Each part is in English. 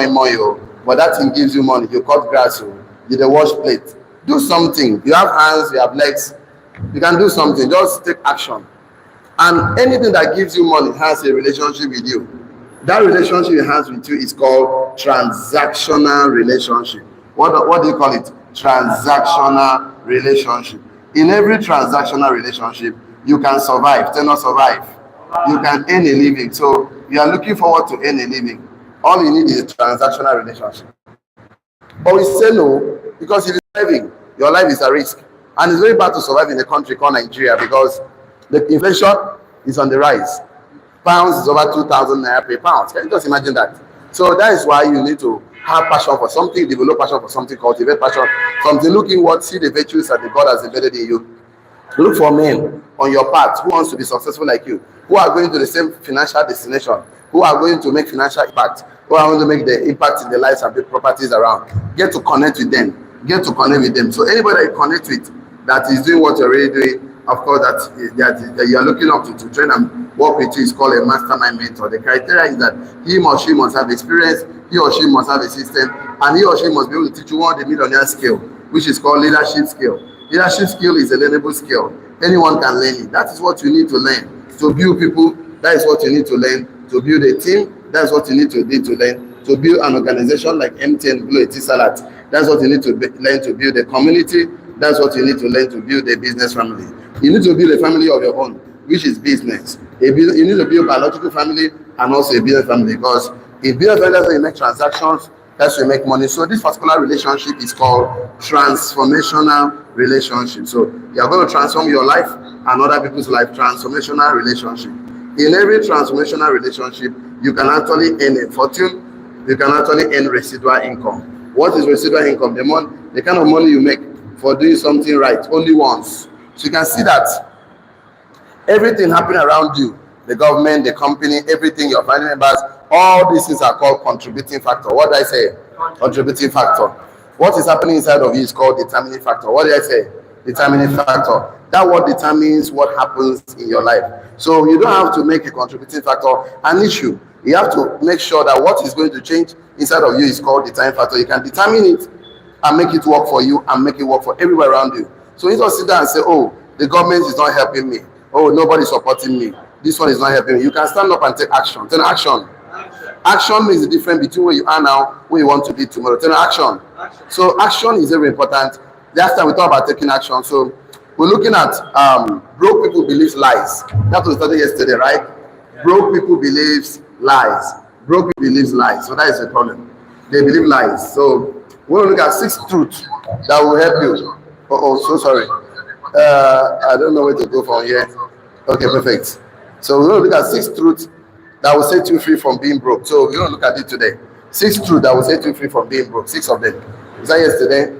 moi moi, but that thing gives you money. You cut grass, you dey wash plate. Do something. You have hands, you have legs. You can do something. Just take action. And anything that gives you money has a relationship with you. That relationship it has with you is called transactional relationship. What do you call it? Transactional relationship. In every transactional relationship, you can survive. Tell not survive. You can earn a living. So you are looking forward to earn a living. All you need is a transactional relationship. But we say no because if you're surviving, your life is a risk. And it's very bad to survive in a country called Nigeria because the inflation is on the rise. Pounds is over 2,000 naira per pound. Can you just imagine that? So that is why you need to have passion for something, develop passion for something, cultivate passion, something, look inward, see the virtues that the God has embedded in you. Look for men on your path who wants to be successful like you, who are going to the same financial destination, who are going to make financial impact, who are going to make the impact in the lives and the properties around. Get to connect with them. Get to connect with them. So anybody you connect with that is doing what you're already doing, of course, that you are looking up to train and work with you is called a mastermind mentor. The criteria is that he or she must have experience, he or she must have a system, and he or she must be able to teach you one of the millionaire skill, which is called leadership skill. Leadership skill is a learnable skill. Anyone can learn it. That is what you need to learn. To build people, that is what you need to learn. To build a team, that's what you need to learn. To build an organization like MTN, Blue Etisalat, that's what you need to learn. To build a community, that's what you need to learn. To build a business family. You need to build a family of your own, which is business. You need to build a biological family and also a business family, because in business family, that's when you make transactions, that's when you make money. So this particular relationship is called transformational relationship. So you are going to transform your life and other people's life. Transformational relationship. In every transformational relationship, you can actually earn a fortune. You can actually earn residual income. What is residual income? The kind of money you make for doing something right only once. So you can see that everything happening around you, the government, the company, everything, your family members, all these things are called contributing factor. What did I say? Contributing factor. What is happening inside of you is called determining factor. What did I say? Determining factor. That what determines what happens in your life. So you don't have to make a contributing factor an issue. You have to make sure that what is going to change inside of you is called determining factor. You can determine it and make it work for you and make it work for everywhere around you. So you don't sit down and say, oh, the government is not helping me. Oh, nobody's supporting me. This one is not helping me. You can stand up and take action. Take action. Action means the difference between where you are now, where you want to be tomorrow. Take action. So action is very important. Last time we talked about taking action. So we're looking at broke people believes lies. That's what we started yesterday, right? Broke people believes lies. Broke people believes lies. So that is the problem. They believe lies. So we're going to look at 6 truths that will help you. Oh, so sorry. I don't know where to go from here. Okay, perfect. So we're going to look at 6 truths that will set you free from being broke. So we're going to look at it today. 6 truths that will set you free from being broke. 6 of them. Was that yesterday?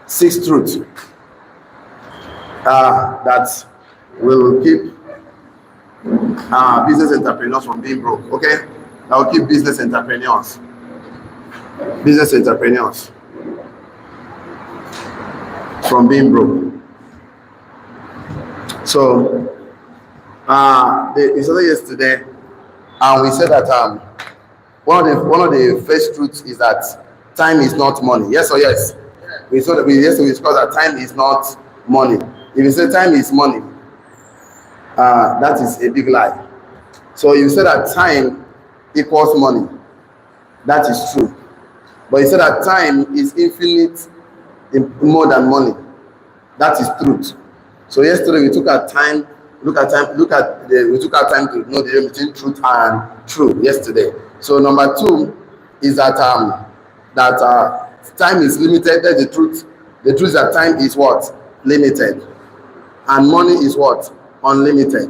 6 truths that will keep business entrepreneurs from being broke. Okay? That will keep business entrepreneurs from being broke. So we started yesterday, and we said that one of the first truths is that time is not money. Yes or yes? We saw that yesterday we discussed that time is not money. If you say time is money, that is a big lie. So you say that time equals money. That is true. But you say that time is infinite more than money. That is truth. So yesterday we took our time. We took our time to know the difference between truth and true yesterday. So number 2 is that time is limited. That's the truth. The truth is that time is what? Limited. And money is what? Unlimited.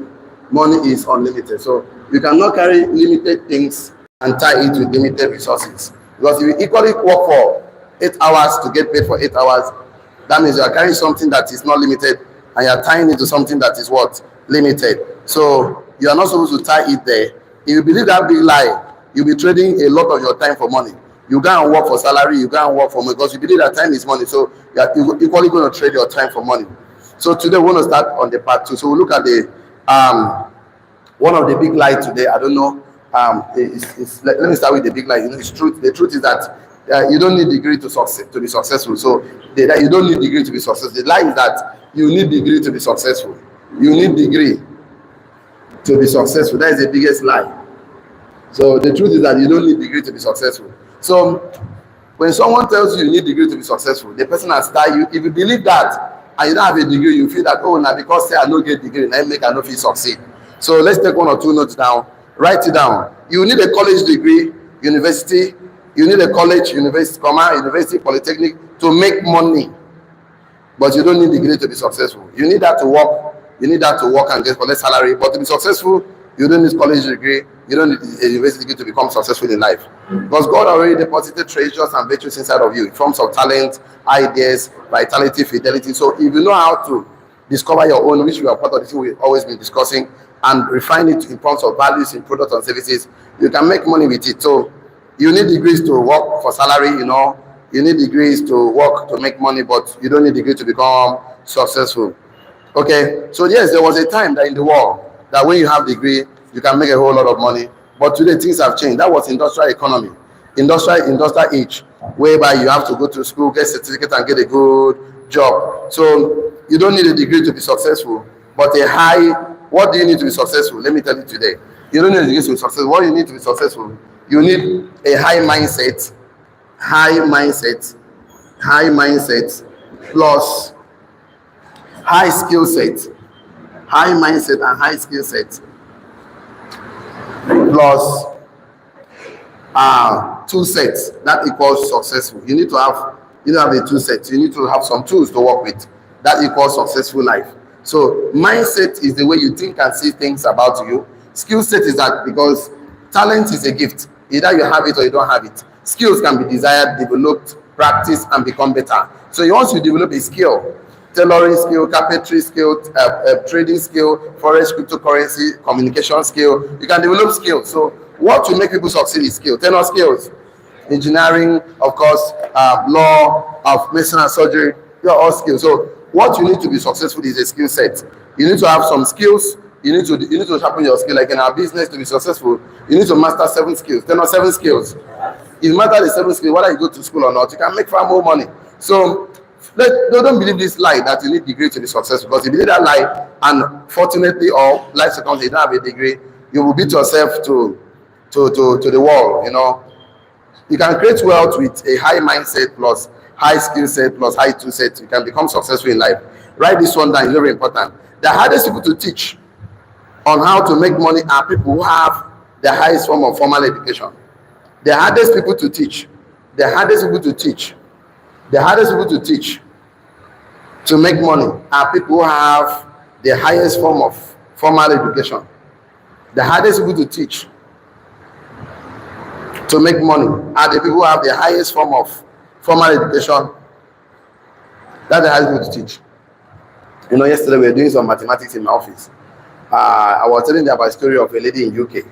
Money is unlimited. So you cannot carry limited things and tie it with limited resources. Because if you equally work for 8 hours to get paid for 8 hours, that means you are carrying something that is not limited and you are tying it to something that is what? Limited. So you are not supposed to tie it there. If you believe that big lie, you'll be trading a lot of your time for money. You go and work for salary, you go and work for money, because you believe that time is money. So you are equally going to trade your time for money. So today we want to start on the part 2. So we'll look at the one of the big lies today. I don't know let me start with the big lie. You know, it's truth. The truth is that you don't need degree to be successful. So you don't need degree to be successful. The lie is that you need degree to be successful. You need degree to be successful. That is the biggest lie. So the truth is that you don't need degree to be successful. So when someone tells you you need degree to be successful, the person has told you. If you believe that and you don't have a degree, you feel that, oh, now because say I don't get degree, I make I no fit succeed. So let's take one or two notes down. Write it down. You need a college degree, university. You need a college, university, polytechnic to make money. But you don't need degree to be successful. You need that to work. You need that to work and get collect salary. But to be successful, you don't need college degree. You don't need a university degree to become successful in life. Because God already deposited treasures and virtues inside of you in forms of talent, ideas, vitality, fidelity. So if you know how to discover your own, which we are part of the thing we've always been discussing, and refine it in terms of values in products and services, you can make money with it. So you need degrees to work for salary, you know. You need degrees to work to make money, but you don't need degree to become successful. Okay, so yes, there was a time that in the world that when you have degree, you can make a whole lot of money. But today things have changed. That was industrial economy, industrial age, whereby you have to go to school, get certificate, and get a good job. So you don't need a degree to be successful, but what do you need to be successful? Let me tell you today. You don't need a degree to be successful. What you need to be successful, you need a high mindset plus high skill set. High mindset and high skill set plus two sets, that equals successful. You need to have the two sets. You need to have some tools to work with. That equals successful life. So mindset is the way you think and see things about you. Skill set is that because talent is a gift. Either you have it or you don't have it. Skills can be desired, developed, practiced, and become better. So once you develop a skill, tailoring skill, carpentry skill, trading skill, forex, cryptocurrency, communication skill, you can develop skills. So what will make people succeed is skill. Tenor skills, engineering, of course, law, of medicine and surgery, they're all skills. So what you need to be successful is a skill set. You need to have some skills. You need to sharpen your skill. Like in our business, to be successful, you need to master 7 skills. 10 or 7 skills. If you master the 7 skills, whether you go to school or not, you can make far more money. So don't believe this lie that you need degree to be successful. Because if you believe that lie, and fortunately or life circumstances, you don't have a degree, you will beat yourself to the wall. You know, you can create wealth with a high mindset plus high skill set plus high tool set. You can become successful in life. Write this one down. It's very important. The hardest people to teach on how to make money are people who have the highest form of formal education. The hardest people to teach to make money are people who have the highest form of formal education. The hardest people to teach to make money are the people who have the highest form of formal education. That's the hardest people to teach. You know, yesterday we were doing some mathematics in my office. I was telling them about a story of a lady in UK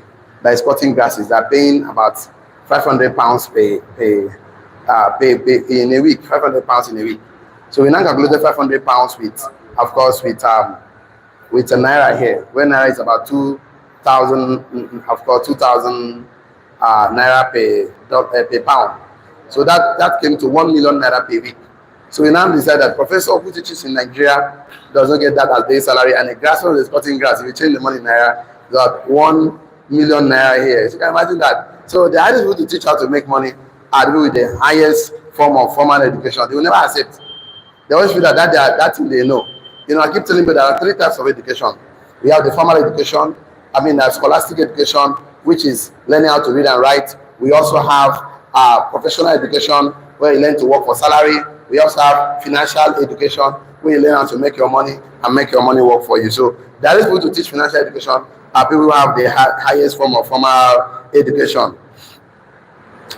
that is cutting grasses. They're paying about £500 in a week. £500 in a week. So we now calculated £500 with, of course, with a naira here. When naira is about 2,000, of course, 2,000 naira per pound. So that came to 1 million naira per week. So we now decided that professor who teaches in Nigeria does not get that as base salary, and a grassroots is cutting grass. If you change the money in naira, got 1 million naira here. So you can imagine that. So the hardest way to teach how to make money are the people with the highest form of formal education. They will never accept. They always feel that thing they know. You know, I keep telling you there are 3 types of education. We have the formal education, scholastic education, which is learning how to read and write. We also have professional education, where you learn to work for salary. We also have financial education, where you learn how to make your money and make your money work for you. So the hardest people to teach financial education are people who have the highest form of formal education.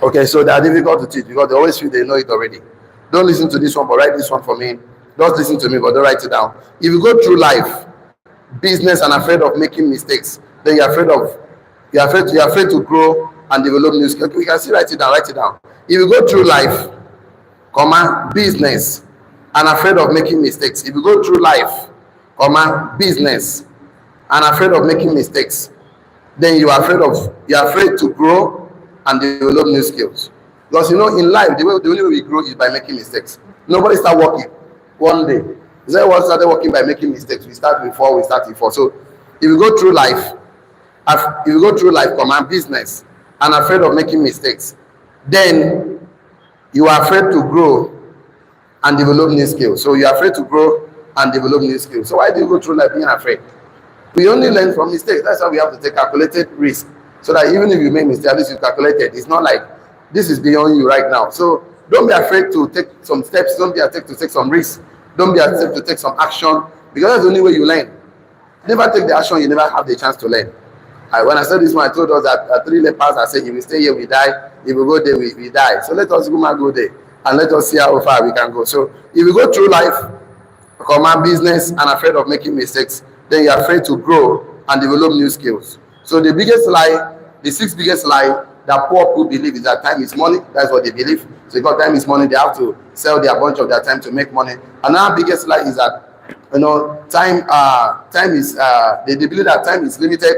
Okay, so they are difficult to teach because they always feel they know it already. Don't listen to this one, but write this one for me. Don't listen to me, but don't write it down. If you go through life, business, and afraid of making mistakes, then you're afraid to grow and develop new skills. We can still write it down. If you go through life, business, and afraid of making mistakes. If you go through life, business, and afraid of making mistakes, then you're afraid to grow and develop new skills. Because in life, the only way we grow is by making mistakes. Nobody start working one day. Is that what started working by making mistakes? We start with 4, we start with 4. So if you go through life, command business, and afraid of making mistakes, then you are afraid to grow and develop new skills. So you're afraid to grow and develop new skills. So why do you go through life being afraid? We only learn from mistakes. That's why we have to take calculated risk. So that even if you make mistakes, at least you calculated. It's not like this is beyond you right now. So don't be afraid to take some steps. Don't be afraid to take some risks. Don't be afraid to take some action, because that's the only way you learn. Never take the action, you never have the chance to learn. When I said this one, I told us that 3 lepers, I said, if we stay here, we die. If we go there, we die. So let us go there and let us see how far we can go. So if we go through life, command business, and afraid of making mistakes, then you're afraid to grow and develop new skills. So the biggest lie, the 6th biggest lie that poor people believe is that time is money. That's what they believe. So because time is money, they have to sell their bunch of their time to make money. Another biggest lie is that time is they believe that time is limited.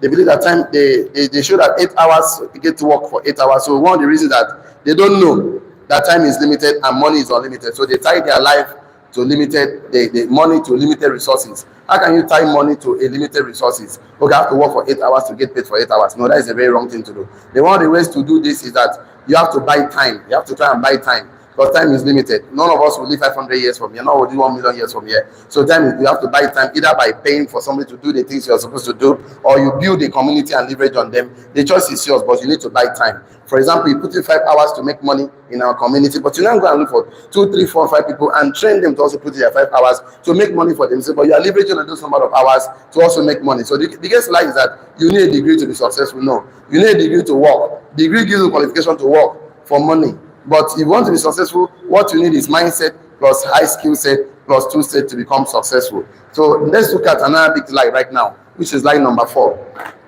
They believe that time they show that 8 hours, you get to work for 8 hours. So one of the reasons that they don't know that time is limited and money is unlimited. So they tie their life to limited, the money to limited resources. How can you tie money to a limited resources? Okay, I have to work for 8 hours to get paid for 8 hours. No, that is a very wrong thing to do. One of the ways to do this is that you have to buy time. You have to try and buy time, because time is limited. None of us will live 500 years from here. None will do 1 million years from here. So you have to buy time, either by paying for somebody to do the things you're supposed to do, or you build a community and leverage on them. The choice is yours, but you need to buy time. For example, you put in 5 hours to make money in our community, but you now go and look for 2, 3, 4, 5 people and train them to also put in their 5 hours to make money for themselves. But you are leveraging on those number of hours to also make money. So the biggest lie is that you need a degree to be successful. No, you need a degree to work. Degree gives you qualification to work for money. But if you want to be successful, what you need is mindset plus high skill set plus tool set to become successful. So let's look at another big lie right now, which is lie number 4.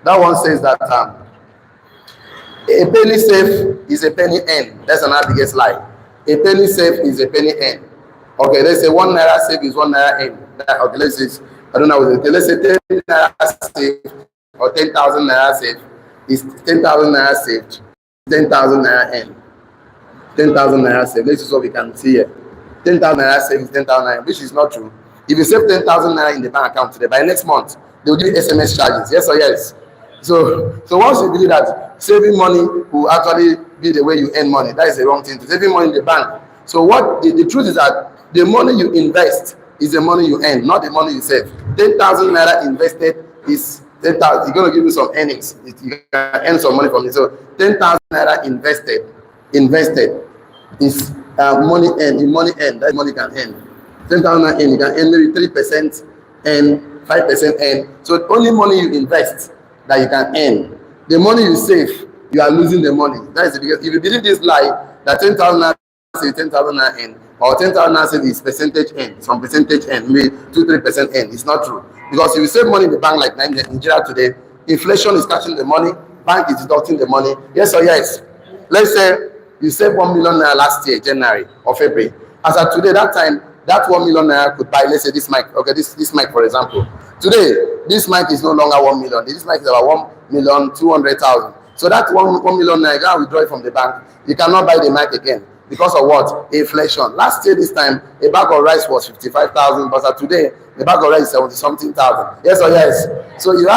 That one says that a penny saved is a penny earned. That's another biggest lie. A penny saved is a penny earned. Okay, let's say 1 naira saved is 1 naira earned. Okay, let's say, I don't know, okay, let's say 10 naira saved or 10,000 naira saved is 10,000 naira saved, 10,000 naira earned. 10,000 naira saved. This is what we can see here. 10,000 naira saved is 10,000 naira, which is not true. If you save 10,000 naira in the bank account today, by next month, they will give you SMS charges. Yes or yes? So once you believe that saving money will actually be the way you earn money, that is the wrong thing. Saving money in the bank. So what the truth is that the money you invest is the money you earn, not the money you save. 10,000 naira invested is 10,000. It's going to give you some earnings. You can earn some money from it. So 10,000 naira invested is money earned. In money earned, that money can earn. 10,000 naira earned, you can earn maybe 3% and 5% earn. So only money you invest that you can earn. The money you save, you are losing the money. That is because if you believe this lie that 10,000 naira is 10,000 naira earn, or 10,000 naira is percentage earn, some percentage earn, maybe 2-3% earn, it's not true. Because if you save money in the bank like Nigeria today, inflation is catching the money, bank is deducting the money. Yes or yes? Let's say you saved 1 million naira last year, January or February. As of today, that time, that 1 million naira could buy, let's say this mic. Okay, this mic, for example. Today, this mic is no longer 1 million. This mic is about 1,200,000. So that 1 million naira, you can withdraw it from the bank. You cannot buy the mic again. Because of what? Inflation. Last year, this time, a bag of rice was 55,000, but today, the bag of rice is 70-something thousand. Yes or yes? So if you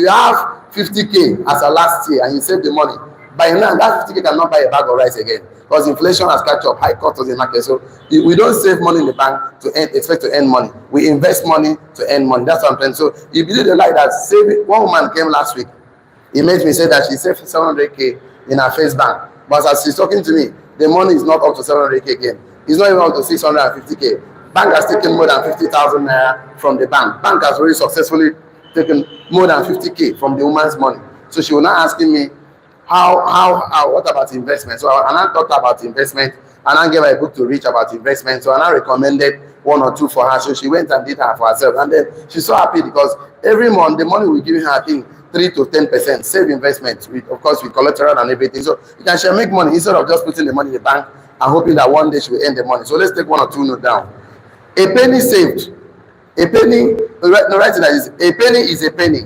have 50K as a last year and you save the money, by now, that 50K cannot buy a bag of rice again. Because inflation has catch up, high cost of the market. So we don't save money in the bank to expect to earn money. We invest money to earn money. That's what I'm saying. So you believe the lie that saving. One woman came last week. He made me say that she saved 700K in her first bank. But as she's talking to me, the money is not up to 700K again. It's not even up to 650K. Bank has taken more than 50,000 naira from the bank. Bank has already successfully taken more than 50K from the woman's money. So she was now asking me, what about investment? So I now talked about investment, and I gave her a book to read about investment. So I now recommended 1 or 2 for her. So she went and did her for herself. And then she's so happy because every month the money we're giving her, I think 3 to 10% save investment, of course with collateral and everything. So you can share make money instead of just putting the money in the bank and hoping that one day she will earn the money. So let's take 1 or 2 notes down. A penny saved. A penny, no, write it like this. A penny is a penny.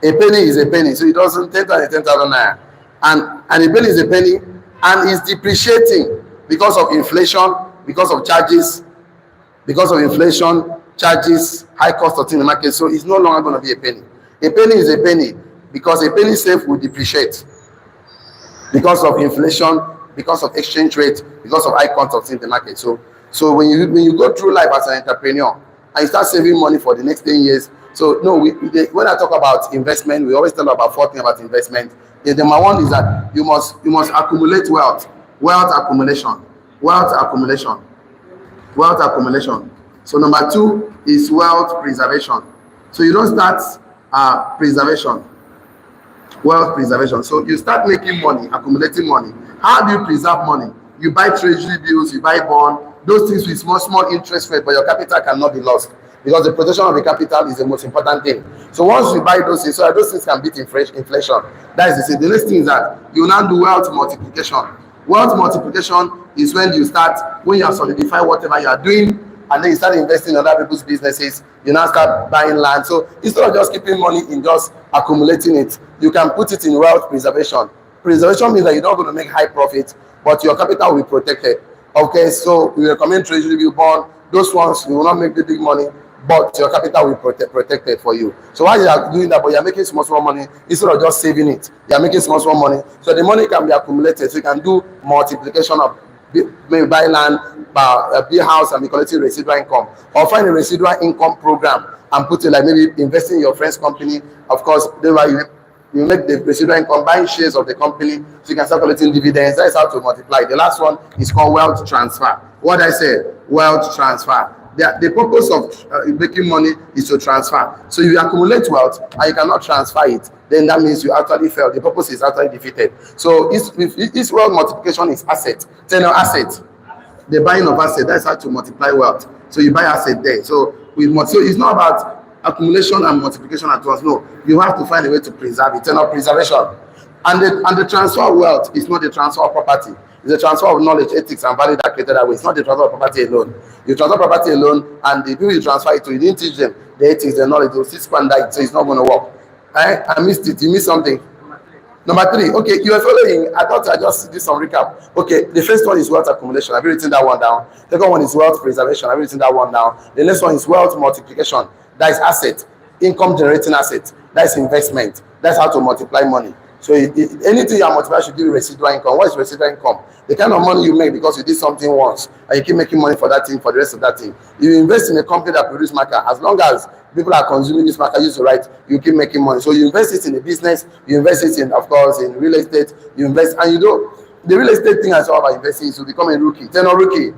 A penny is a penny, so it doesn't 10,000 naira, and a penny is a penny, and it's depreciating because of inflation, because of charges, high cost of things in the market. So it's no longer going to be a penny. A penny is a penny because a penny safe will depreciate because of inflation, because of exchange rate, because of high cost of things in the market. So when you go through life as an entrepreneur and you start saving money for the next 10 years. So no, when I talk about investment, we always talk about 4 things about investment. The number one is that you must accumulate wealth accumulation. So number 2 is wealth preservation. So you don't start wealth preservation. So you start making money, accumulating money. How do you preserve money? You buy treasury bills, you buy bond, those things with small interest rate, but your capital cannot be lost, because the protection of the capital is the most important thing. So once you buy those things, so those things can beat inflation. That is the next thing is that you now do wealth multiplication. Wealth multiplication is when you have solidified whatever you are doing, and then you start investing in other people's businesses. You now start buying land. So instead of just keeping money in just accumulating it, you can put it in wealth preservation. Preservation means that you're not going to make high profit, but your capital will be protected. Okay, so we recommend treasury bill, bond. Those ones you will not make the big money, but your capital will be protected for you. So while you are doing that, but you are making small money, instead of just saving it, you are making small money. So the money can be accumulated. So you can do multiplication of maybe buy land, buy a house, and be collecting residual income, or find a residual income program and put it, like maybe investing in your friend's company. Of course, you make the residual income, buying shares of the company, so you can start collecting dividends. That is how to multiply. The last one is called wealth transfer. What I say, wealth transfer. The purpose of making money is to transfer. So if you accumulate wealth and you cannot transfer it, then that means you actually failed. The purpose is actually defeated. So this wealth multiplication is asset. Asset. The buying of asset, that's how to multiply wealth. So you buy asset there. So it's not about accumulation and multiplication at once. No, you have to find a way to preserve it. Preservation. And the transfer of wealth is not the transfer of property. It's a transfer of knowledge, ethics, and value that created that way. It's not the transfer of property alone. You transfer property alone, and the people you transfer it to, you didn't teach them the ethics, the knowledge. They will still squander it, so it's not going to work. I missed it. You missed something. Number 3. Okay, you are following. I thought I just did some recap. Okay, the first one is wealth accumulation. Have you written that one down? The second one is wealth preservation. Have you written that one down? The next one is wealth multiplication. That is asset, income generating asset. That is investment. That's how to multiply money. So anything you are multiplying should give you residual income. What is residual income? The kind of money you make because you did something once and you keep making money for that thing for the rest of that thing. You invest in a company that produces marker. As long as people are consuming this marker, use the right, you keep making money. So you invest it in a business, you invest it in, of course, in real estate, you invest, and the real estate thing is all about investing is to become a rookie. Rookie.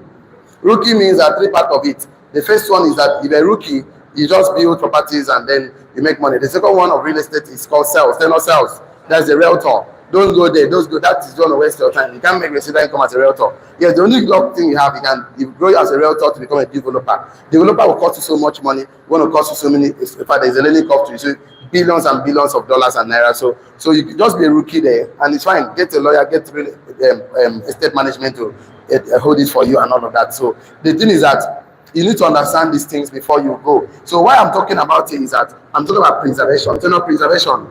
Rookie means that 3 parts of it. The first one is that if you're a rookie, you just build properties and then you make money. The second one of real estate is called sales. Sales. That's the realtor. Don't go there. That is going to waste your time. You can't make residual income as a realtor. Yes, the only thing you have, you grow as a realtor to become a developer. Developer will cost you so much money. Going to cost you so many. In fact, there's a learning curve to you. So billions and billions of dollars and naira. So you can just be a rookie there, and it's fine. Get a lawyer, get estate management to hold it for you and all of that. So the thing is that you need to understand these things before you go. So why I'm talking about it is that I'm talking about preservation. Preservation.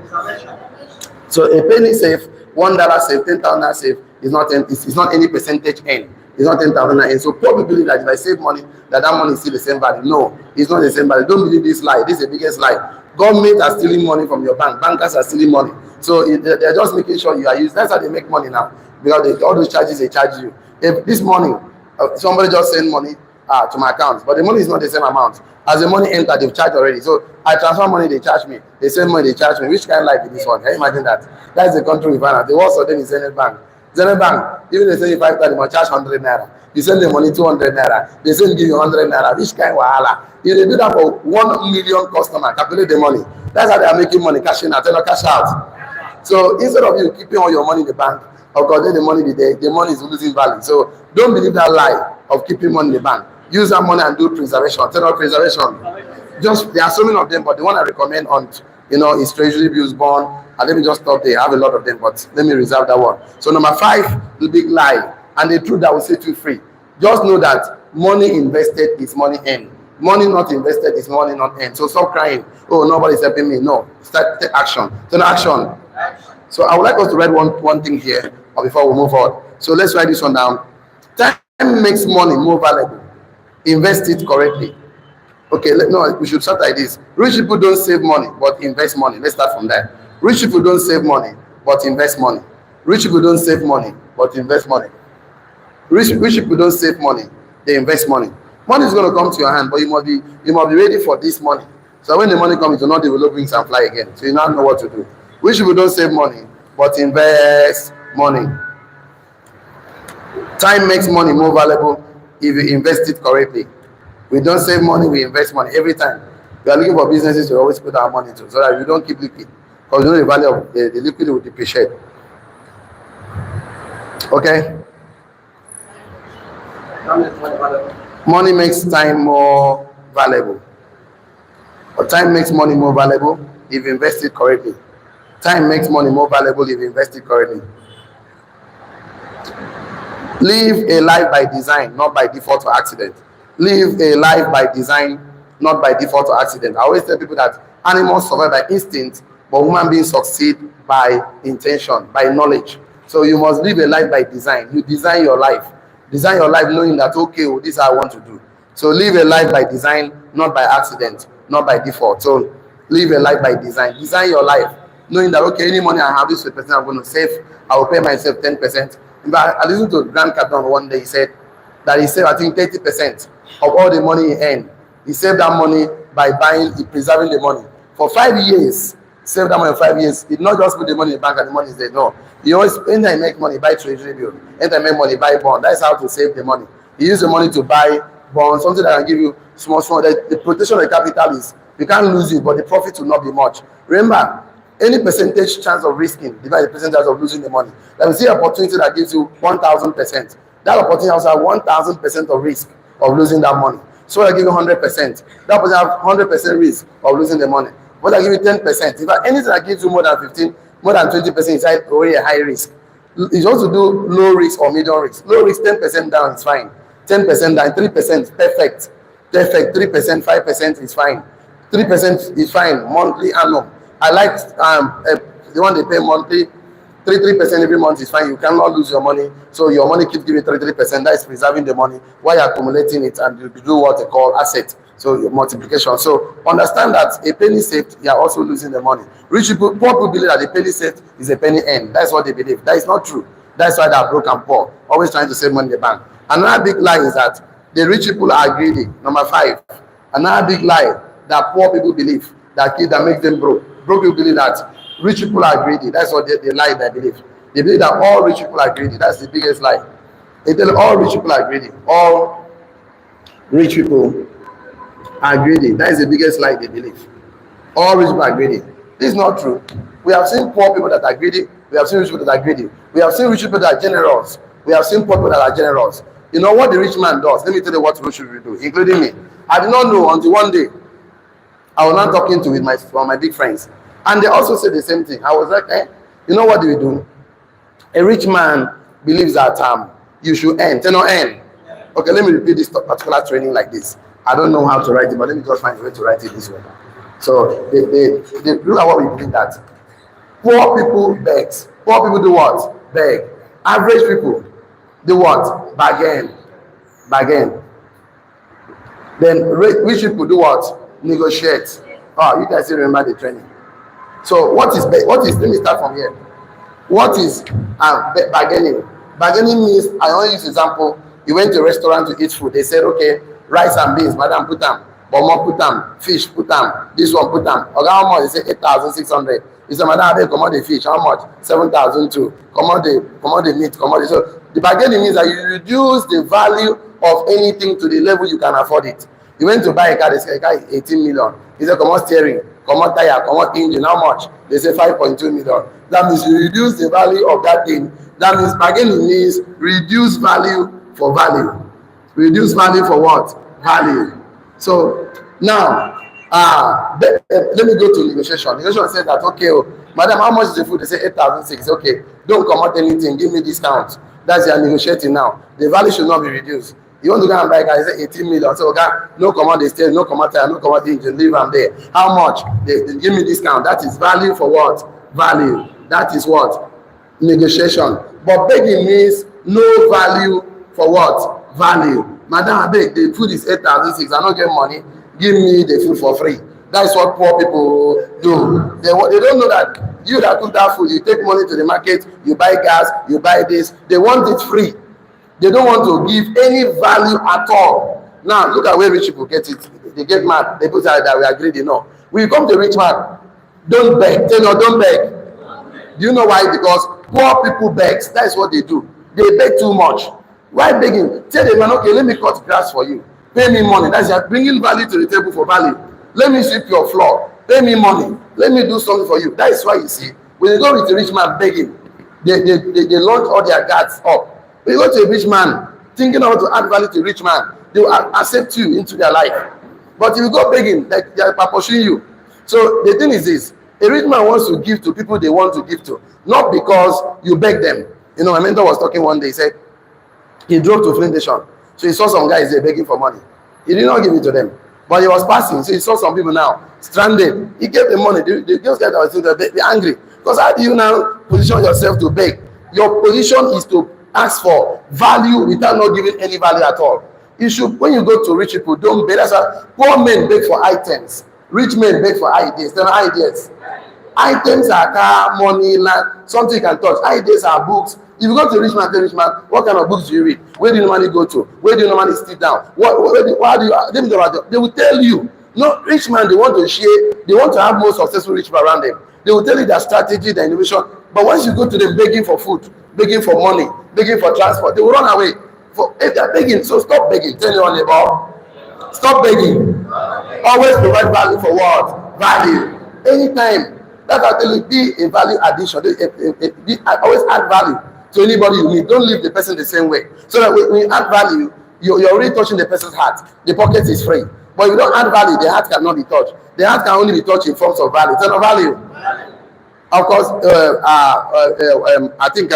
So a penny safe, $1 safe, 10,000 safe is not any percentage end. It's not 10,000 end. So probably that if I save money, that money is still the same value. No, it's not the same value. Don't believe this lie. This is the biggest lie. Government are stealing money from your bank. Bankers are stealing money. So they're just making sure you are used. That's how they make money now. Because all those charges they charge you. If this morning somebody just send money to my account, but the money is not the same amount. As the money entered, they've charged already. So I transfer money, they charge me. They send money, they charge me. Which kind of life is this one? Can you imagine that? That is the country we find out. The worst of them is Zenith Bank. Zenith Bank, even they send you 5,000, they must charge 100 naira. You send them money 200 naira. They send give you 100 naira. Which kind of wahala? If they do that for 1 million customer, calculate the money. That's how they are making money, cashing out. Tell them cash out. So instead of you keeping all your money in the bank, of course, then the money be there, the money is losing value. So don't believe that lie of keeping money in the bank. Use that money and do preservation. Tell them preservation. Just there are so many of them, but the one I recommend is treasury bills, bond. And let me just stop there. I have a lot of them, but let me reserve that one. So number 5, the big lie, and the truth that will set you free. Just know that money invested is money earned. Money not invested is money not earned. So stop crying. Oh, nobody's helping me. No, take action. Take action. So I would like us to write one thing here before we move on. So let's write this one down. Time makes money more valuable. Invest it correctly. Okay, no, we should start like this. Rich people don't save money, but invest money. Let's start from there. Rich people don't save money, but invest money. Rich people don't save money, but invest money. Rich people don't save money, they invest money. Money is going to come to your hand, but you must be ready for this money. So when the money comes, you will not develop wings and fly again. So you now know what to do. Rich people don't save money, but invest money. Time makes money more valuable if you invest it correctly. We don't save money, we invest money every time. We are looking for businesses to always put our money to, so that we don't keep liquid. Because you know the value of the liquid will depreciate. Okay? Money makes time more valuable. But time makes money more valuable if you invest it correctly. Time makes money more valuable if you invest it correctly. Live a life by design, not by default or accident. Live a life by design, not by default or accident. I always tell people that animals survive by instinct, but human beings succeed by intention, by knowledge. So you must live a life by design. You design your life. Design your life knowing that, okay, well, this is how I want to do. So live a life by design, not by accident, not by default. So live a life by design. Design your life knowing that, okay, any money I have, this percent I'm going to save. I will pay myself 10%. But I listened to Grant Cardone one day. He said that he saved, I think, 30% of all the money he earned. He saved that money by preserving the money. For 5 years, saved that money for 5 years. He did not just put the money in the bank and the money is there. No. He always, anytime he make money, buy treasury bill. Anytime he make money, buy bond. That's how to save the money. He used the money to buy bonds, something that can give you small. The protection of the capital is, you can't lose it, but the profit will not be much. Remember, any percentage chance of risking divide the percentage of losing the money. Let me see an opportunity that gives you 1,000%. That opportunity also has 1,000% of risk of losing that money. So I give you 100%. That person have 100% risk of losing the money. But I give you 10%. If anything that gives you more than 20% is already a high risk. You want to do low risk or medium risk. Low risk, 10% down is fine. 10% down, 3% perfect. 3%, 5% is fine. 3% is fine. Monthly, annual. I like the one they pay monthly. 3% every month is fine. You cannot lose your money. So your money keeps giving 3%. That is preserving the money while you're accumulating it, and you do what they call asset. So your multiplication. So understand that a penny saved, you are also losing the money. Rich people, poor people believe that a penny saved is a penny earned. That's what they believe. That is not true. That's why they are broke and poor, always trying to save money in the bank. Another big lie is that the rich people are greedy. Number 5. Another big lie that poor people believe that makes them broke. Broke people believe that rich people are greedy. That's what they lie they believe. They believe that all rich people are greedy. That's the biggest lie. They tell all rich people are greedy. All rich people are greedy. That is the biggest lie they believe. All rich people are greedy. This is not true. We have seen poor people that are greedy. We have seen rich people that are greedy. We have seen rich people that are generous. We have seen poor people that are generous. You know what the rich man does? Let me tell you what rich people do, including me. I did not know until one day I was not talking to my big friends. And they also said the same thing. I was like, you know what do we do? A rich man believes that you should earn. Tell no earn. Okay, let me repeat this particular training like this. I don't know how to write it, but let me just find a way to write it this way. So they look at what we believe that poor people beg. Poor people do what? Beg. Average people do what? Bargain. Then rich people do what? Negotiate. Oh, you guys still remember the training. So what is let me start from here. What is bargaining? Bargaining means, I only use example, you went to a restaurant to eat food. They said, okay, rice and beans, madam, put them. Bomo, put them. Fish, put them. This one, put them. Okay, how much? They say 8,600. You say, madam, I come out the fish. How much? 7,002. Come out the meat. So the bargaining means that you reduce the value of anything to the level you can afford it. You went to buy a car, they say a car is 18 million. He said, come on steering, come on tire, come on engine, how much? They say 5.2 million. That means you reduce the value of that thing. That means bargaining means reduce value for value. Reduce value for what? Value. So now, let me go to negotiation. Negotiation says that, okay, madam, how much is the food? They say 8,600. Okay, don't come out anything, give me discount. That's your negotiating now. The value should not be reduced. You want to go and buy a car, say 18 million. So, okay, no command the stairs, no command tire, no command the engine, leave them there. How much? They give me discount. That is value for what? Value. That is what? Negotiation. But begging means no value for what? Value. Madam, I beg, the food is 8,600. I don't get money. Give me the food for free. That's what poor people do. They don't know that you that cook that food, you take money to the market, you buy gas, you buy this. They want it free. They don't want to give any value at all. Now, look at where rich people get it. They get mad. They put out that we are greedy. No. When you come to rich man, don't beg. Tell no, don't beg. Do you know why? Because poor people beg. That's what they do. They beg too much. Why begging? Tell the man, okay, let me cut grass for you. Pay me money. That's just bringing value to the table for value. Let me sweep your floor. Pay me money. Let me do something for you. That is why you see, when you go with a rich man begging, they launch all their guards up. When you go to a rich man, thinking how to add value to a rich man, they will accept you into their life. But if you go begging, like they are pursuing you. So the thing is this, a rich man wants to give to people they want to give to, not because you beg them. You know, my mentor was talking one day, he said, he drove to Flint Station. So he saw some guys there begging for money. He did not give it to them. But he was passing, so he saw some people now stranded. He gave them money. Those guys that were still be angry. Because how do you now position yourself to beg? Your position is to ask for value without not giving any value at all. You should, when you go to rich people, don't beg. That's why poor men beg for items. Rich men beg for ideas. They're not ideas. Items are car, money, land, something you can touch. Ideas are books. If you go to rich man, tell rich man, what kind of books do you read? Where do you normally go to? Where do you normally sit down? They will tell you. No, rich man, they want to share, they want to have more successful rich people around them. They will tell you their strategy, their innovation. But once you go to them begging for food, begging for money, begging for transport, they will run away. If they're begging, so stop begging. Tell your neighbor, stop begging. Always provide value for what? Value. Anytime. That's how they will be a value addition. Always add value to anybody you meet. Don't leave the person the same way. So that when you add value, you're already touching the person's heart. The pocket is free. But if you don't add value, the heart cannot be touched. The heart can only be touched in forms of value. It's not value. Of course, I think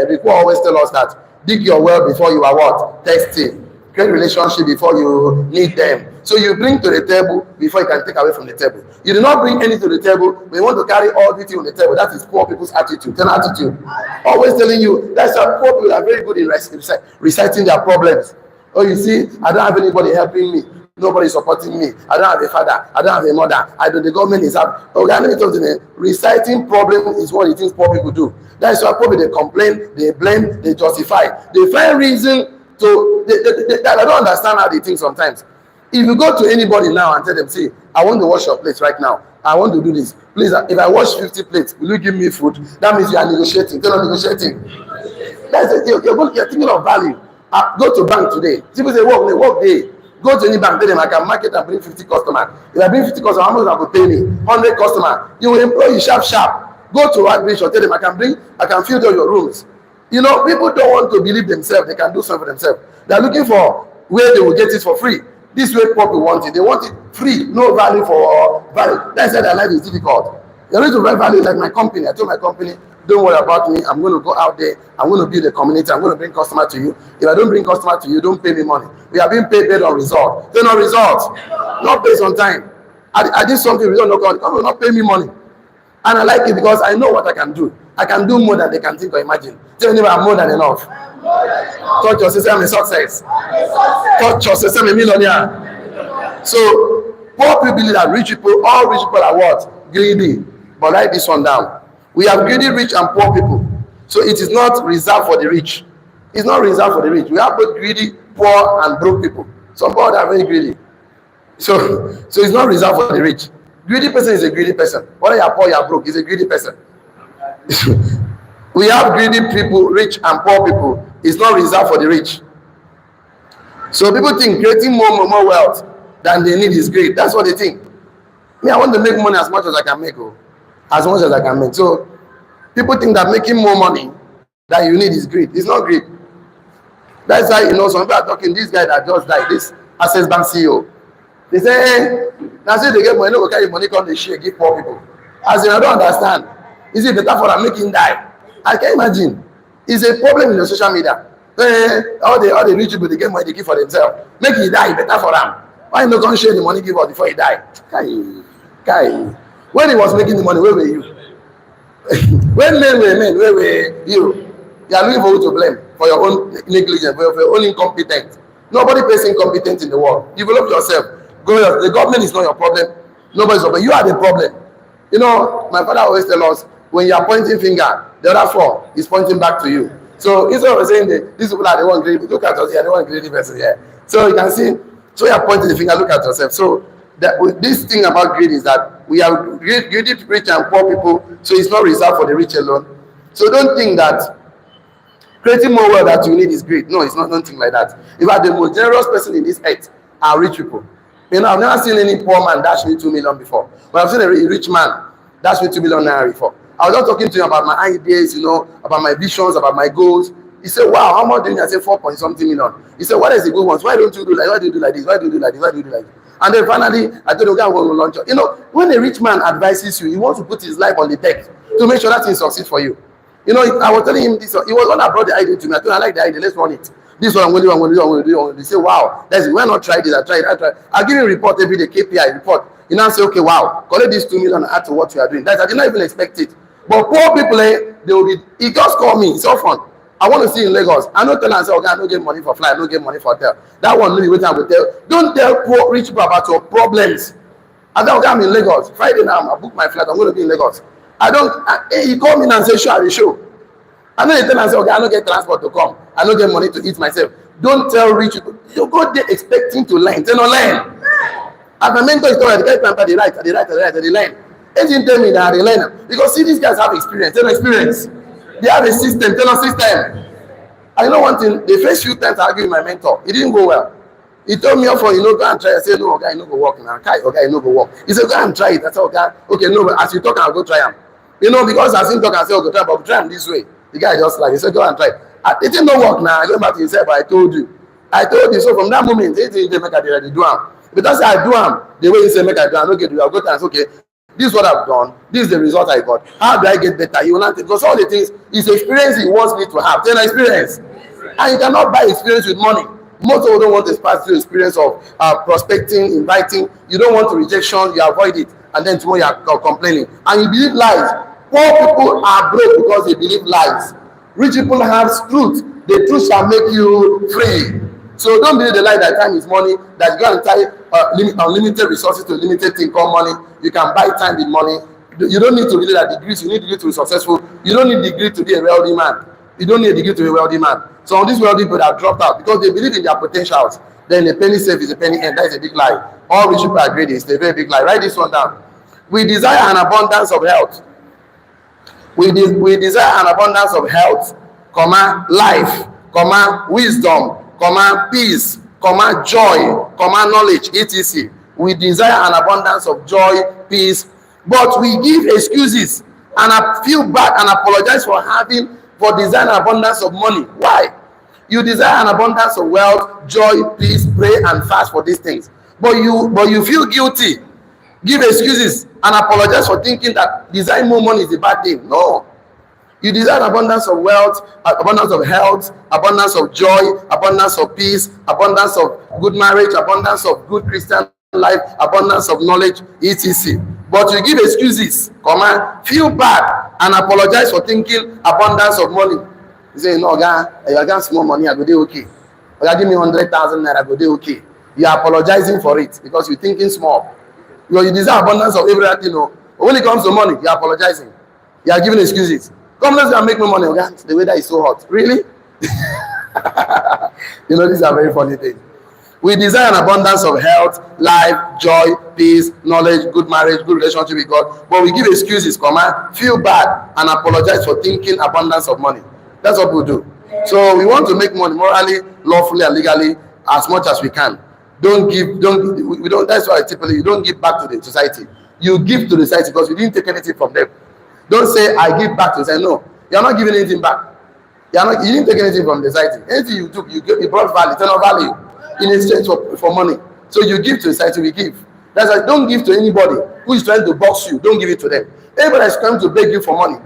Rico always tell us that dig your well before you are what? Testing. Create relationship before you need them. So you bring to the table before you can take away from the table. You do not bring anything to the table, but you want to carry all the thing on the table. That is poor people's attitude. An attitude. Always telling you, that's why poor people are very good in reciting their problems. Oh, you see, I don't have anybody helping me. Nobody supporting me. I don't have a father. I don't have a mother. The government is up. Okay, let me talk to them. Reciting problem is what you think poor people do. That's why poor people, they complain, they blame, they justify. They find reason to, I don't understand how they think sometimes. If you go to anybody now and tell them, see, I want to wash your plates right now. I want to do this. Please, if I wash 50 plates, will you give me food? That means you are negotiating. They're not negotiating. That's it. You're thinking of value. Go to bank today. People say, work day. Go to any bank, tell them I can market and bring 50 customers. If I bring 50 customers, how much I will pay me? 100 customers. You will employ you sharp. Go to outreach or tell them I can fill all your rooms. You know, people don't want to believe themselves. They can do something for themselves. They're looking for where they will get it for free. This way people want it. They want it free, no value for value. That's why their life is difficult. They're going to write value like my company. I told my company, don't worry about me. I'm going to go out there. I'm going to build a community. I'm going to bring customer to you. If I don't bring customer to you, don't pay me money. We are being paid based on results. They're not results. Not based on time. I did something, we don't know, God will not pay me money. And I like it because I know what I can do. I can do more than they can think or imagine. Tell me I'm more than enough. Touch your system, I'm a success. Touch your system, I'm a millionaire. So, poor people believe that rich people, all rich people are what? Greedy. But write this one down. We have greedy, rich, and poor people. So it is not reserved for the rich. It's not reserved for the rich. We have both greedy, poor, and broke people. Some poor are very greedy. So it's not reserved for the rich. Greedy person is a greedy person. Whether you are poor, you are broke, he's a greedy person. We have greedy people, rich and poor people. It's not reserved for the rich. So people think creating more wealth than they need is great. That's what they think. Me, I want to make money as much as I can make. As much as I can make. So people think that making more money than you need is great. It's not great. That's why, some people are talking, this guy that just died, this Access Bank CEO. They say, hey, now say they get money, no carry money, come they share, give poor people. As in, I don't understand. Is it better for them making die? I can't imagine. It's a problem in the social media. All the rich people, they get money, they give for themselves. Make he die, better for them. Why you not going to share the money give us before he die? Kai. When he was making the money, where were you? When men were men, where were you? You are looking for who to blame for your own negligence, for your own incompetence. Nobody pays incompetent in the world. Develop yourself. The government is not your problem. Nobody's your problem. You are the problem. You know, my father always tell us, when you are pointing finger, the other four is pointing back to you. So instead of saying that these people are the one greedy, look at us here, the one greedy person here. So you can see, so you are pointing the finger, look at yourself. So that this thing about greed is that we have greedy rich and poor people, so it's not reserved for the rich alone. So don't think that creating more wealth that you need is great. No, it's not. Don't think like that. In fact, the most generous person in this earth are rich people. You know, I've never seen any poor man dash me 2 million before, but I've seen a rich man dash me 2 million naira before. I was just talking to him about my ideas, you know, about my visions, about my goals. He said, "Wow, how much do you?" I said, 4.something million. He said, "What is the good ones? Why don't you do like? Why do you do like this? Why do you do like this? Why do you do like this?" And then finally, I told him, "Okay, I'm going to launch." You know, when a rich man advises you, he wants to put his life on the deck to make sure that he succeeds for you. You know, I was telling him this. He was one that brought the idea to me. I told him, "I like the idea. Let's run it. This one I'm going to do. I'm going to do. I'm going to do." He said, "Wow, that's it. Why not try this? I tried. I'll give you a report every day, KPI report." You now say, "Okay, wow, collect this 2 million and add to what you are doing." That I did not even expect it. But poor people, they will be. He just called me. It's so fun. I want to see in Lagos. I don't tell and say, "Okay, I don't get money for flight. I don't get money for hotel." That one, maybe wait and will tell. Don't tell poor rich people about your problems. I said, "Okay, I'm in Lagos. Friday now, I book my flight. I'm going to be in Lagos." He called me and said, "Sure, I will show." And then they tell and say, "Okay, I don't get transport to come. I don't get money to eat myself." Don't tell rich people. You go there expecting to learn. They don't learn. As my mentor is talking, the guy they learn. They didn't tell me that they learn. Because see, these guys have experience. They have experience. They have a system. They have a system. And you know one thing, the first few times I argued with my mentor, it didn't go well. He told me, "For go and try." I said, "No, okay, no go work now. Okay, no go work." He said, "Go and try it." I said, okay, no, but as you talk, I'll go try them. You know, because as he talk, I said, "Okay, try, but try them this way." The guy just like, he said, "Go and try." It didn't no work now. I go back to himself, "I told you." So from that moment, they make a do them. But that's I do them the way he said make I do them. Okay, I'll go and say, "Okay, this is what I've done. This is the result I got. How do I get better?" You will not, because all the things is experience he wants me to have. Then experience. And you cannot buy experience with money. Most people don't want to pass through experience of prospecting, inviting. You don't want to rejection, you avoid it. And then tomorrow you are complaining. And you believe lies. Poor people are broke because they believe lies. Rich people have truth. The truth shall make you free. So don't believe the lie that time is money, that you go and tie unlimited resources to limited thing called money. You can buy time with money. You don't need to believe that degrees. You need degree to be successful. You don't need degree to be a wealthy man. You don't need a degree to be a wealthy man. So all these wealthy people have dropped out because they believe in their potentials. Then a penny saved is a penny earned. That is a big lie. All rich people are greedy. It's a very big lie. Write this one down. We desire an abundance of health. We desire an abundance of health, life, wisdom, peace, joy, knowledge, etc. We desire an abundance of joy, peace, but we give excuses and I feel bad and apologize for desiring an abundance of money. Why? You desire an abundance of wealth, joy, peace, pray and fast for these things, but you feel guilty, give excuses and apologize for thinking that desiring more money is a bad thing. No. You desire abundance of wealth, abundance of health, abundance of joy, abundance of peace, abundance of good marriage, abundance of good Christian life, abundance of knowledge, etc. But you give excuses, feel bad, and apologize for thinking abundance of money. You say, "No, guy, I got small money, I go do okay. Or give me 100,000 naira, I go do okay." You are apologizing for it because you're thinking small. You desire abundance of everything. When it comes to money, you are apologizing. You are giving excuses. Come, let's go and make no money. Okay? The weather is so hot. Really? You know, these are very funny things. We desire an abundance of health, life, joy, peace, knowledge, good marriage, good relationship with God. But we give excuses, feel bad, and apologize for thinking abundance of money. That's what we do. So we want to make money morally, lawfully, and legally as much as we can. That's why typically you don't give back to the society. You give to the society because you didn't take anything from them. Don't say, "I give back to the society." No, you're not giving anything back. You didn't take anything from the society. Anything you took, you brought value, eternal value in exchange for money. So you give to the society, we give. That's why don't give to anybody who is trying to box you. Don't give it to them. Anybody that's coming to beg you for money,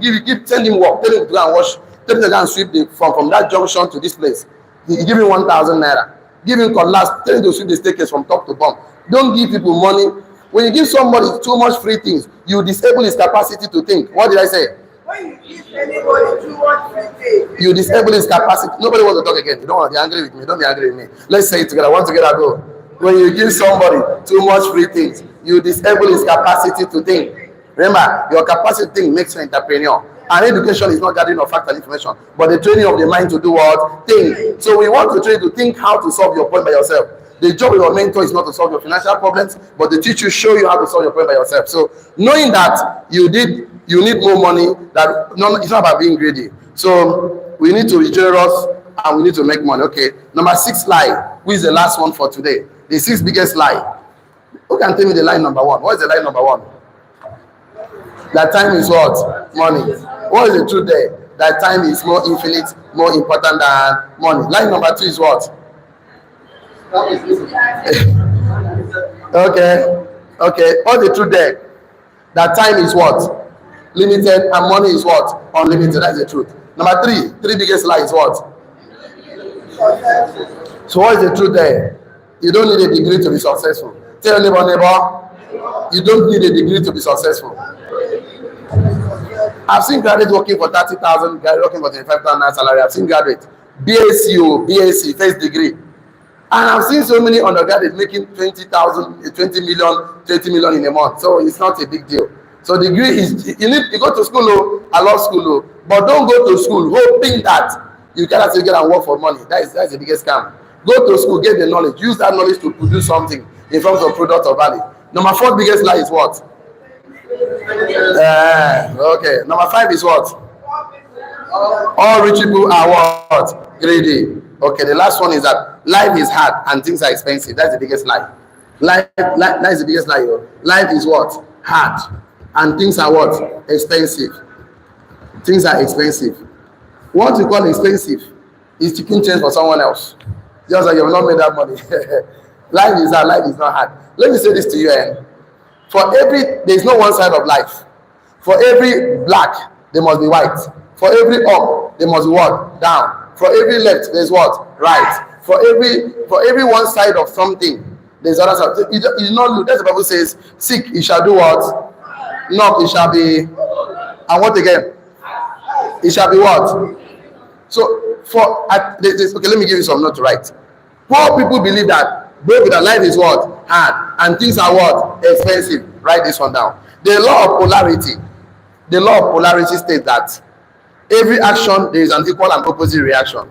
send him work. Tell him to go and wash. Tell him to go and sweep from that junction to this place. You give him 1,000 naira. Give him cutlass, tell him to sweep the staircase from top to bottom. Don't give people money. When you give somebody too much free things, you disable his capacity to think. What did I say? When you give anybody too much free things, You disable his capacity. Nobody wants to talk again. You don't want to be angry with me. Don't be angry with me. Let's say it together. One together, go. When you give somebody too much free things, you disable his capacity to think. Remember, your capacity to think makes you an entrepreneur. And education is not gathering of fact and information, but the training of the mind to do what? Think. So we want to train you to think how to solve your problem by yourself. The job of your mentor is not to solve your financial problems, but to teach you, show you how to solve your problem by yourself. So knowing that you need more money, that it's not about being greedy. So we need to be generous and we need to make money. Okay. Number 6 lie. Who is the last one for today? The 6th biggest lie. Who can tell me the lie number 1? What is the lie number 1? That time is what? Money. What is the truth there? That time is more infinite, more important than money. Lie number 2 is what? Okay. What's the truth there? That time is what? Limited, and money is what? Unlimited. That's the truth. Number 3 biggest lie is what? So what is the truth there? You don't need a degree to be successful. Tell your neighbor, you don't need a degree to be successful. I've seen graduates working for 30,000, graduates working for 25,000 salary. I've seen graduates, BSc, first degree. And I've seen so many undergraduates making 20 million in a month. So it's not a big deal. So degree is, you go to school, I love school, but don't go to school hoping that you can actually get and work for money. That's the biggest scam. Go to school, get the knowledge, use that knowledge to produce something in terms of product or value. Number 4 biggest lie is what? Okay. Number 5 is what? All rich people are what? Greedy. Okay, the last one is that life is hard and things are expensive. That's the biggest lie. Life is the biggest lie. Life is what? Hard. And things are what? Expensive. Things are expensive. What you call expensive is chicken change for someone else. Just like you have not made that money. Life is hard, life is not hard. Let me say this to you. There is no one side of life. For every black, there must be white. For every up, there must be what? Down. For every left, there's what? Right. For every one side of something, there's other side. You know, look, that's the Bible says, seek, you shall do what? Knock, it shall be. And what again? It shall be what? So, okay, let me give you some note to write. Poor people believe that life is what? Hard. And things are what? Expensive. Write this one down. The law of polarity states that every action, there is an equal and opposite reaction.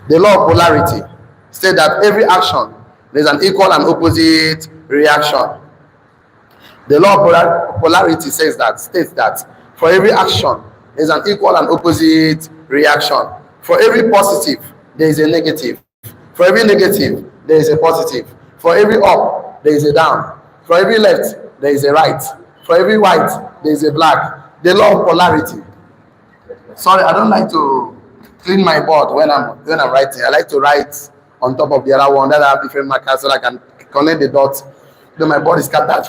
The law of polarity states that every action, there is an equal and opposite reaction. The law of polarity states that for every action, there is an equal and opposite reaction. For every positive, there is a negative. For every negative, there is a positive. For every up, there is a down. For every left, there is a right. For every white, there is a black. The law of polarity. Sorry, I don't like to clean my board when I'm writing. I like to write on top of the other one that I have different markers so that I can connect the dots. Though my board is scattered.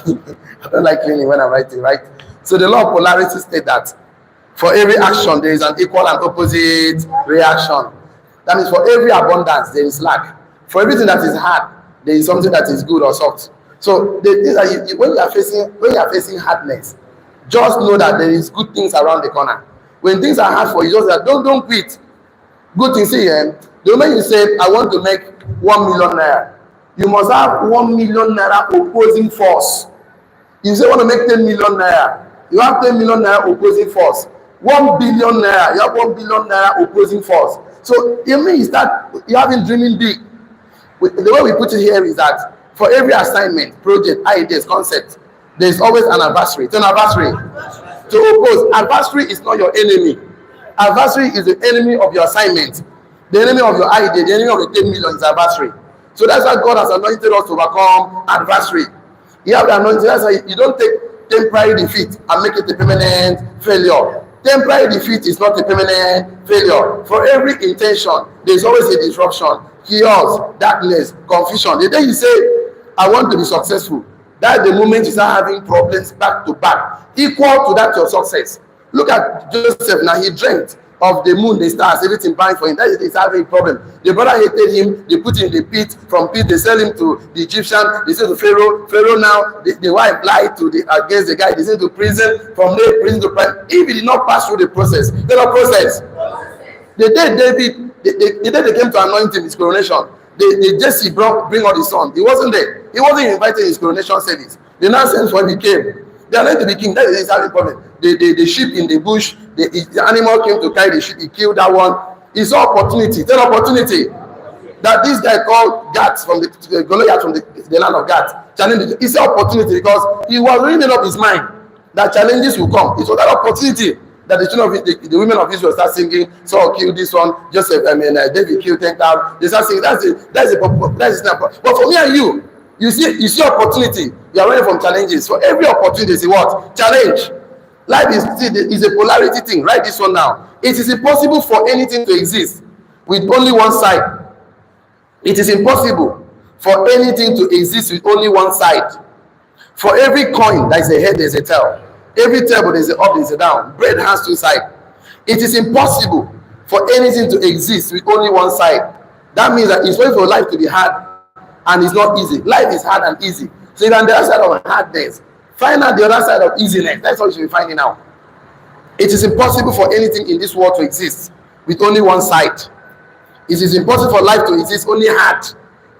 I don't like cleaning when I'm writing, right? So the law of polarity states that for every action, there is an equal and opposite reaction. That means for every abundance, there is lack. For everything that is hard, there is something that is good or soft. So when you are facing hardness, just know that there is good things around the corner. When things are hard for you, just that don't quit. Good things here. The moment you say, I want to make 1 million naira, you must have 1 million naira opposing force. If you say you want to make 10 million naira, you have 10 million naira opposing force. 1 billion naira, you have 1 billion naira opposing force. So it means that you have been dreaming big. The way we put it here is that for every assignment, project, ideas, concept, there is always an adversary. It's an adversary. To oppose, adversary is not your enemy. Adversary is the enemy of your assignment. The enemy of your idea, the enemy of the 10 million is adversary. So that's why God has anointed us to overcome adversary. You have the anointing. That's why you don't take temporary defeat and make it a permanent failure. Temporary defeat is not a permanent failure. For every intention, there is always a disruption, chaos, darkness, confusion. The day you say, I want to be successful, that's the moment you start having problems back to back, equal to that your success. Look at Joseph now, he dreamt of the moon, the stars, everything buying for him. That is having a problem. The brother hated him. They put him in the pit. From pit, they sell him to the Egyptian. They sell to Pharaoh. Pharaoh now, the wife lied to against the guy. They sent to prison. From there, prison to prison. If he did not pass through the process, the process. The day David, the day they came to anoint him, his coronation, the Jesse bring out his son. He wasn't there. He wasn't invited in his coronation service. The nonsense when he came. They are meant to be king. That is having problem. The sheep in the bush, the animal came to carry the sheep. He killed that one. It's an opportunity. It's an opportunity that this guy called Gath from the Goliath from the land of Gath challenged. It's an opportunity because he was really made up his mind that challenges will come. It's that opportunity that the children of the women of Israel start singing. Saul killed this one. Joseph, David killed 10,000. They start singing. That's it. But for me and you. You see opportunity. You are running from challenges. So every opportunity is what? Challenge. Life is a polarity thing. Write this one now. It is impossible for anything to exist with only one side. It is impossible for anything to exist with only one side. For every coin, there is a head, there is a tail. Every table, there is a up, there is a down. Bread has two sides. It is impossible for anything to exist with only one side. That means that it's going for life to be hard and it's not easy. Life is hard and easy. So you're on the other side of hardness. Find out the other side of easiness. That's what you should be finding out. It is impossible for anything in this world to exist with only one side. It is impossible for life to exist only hard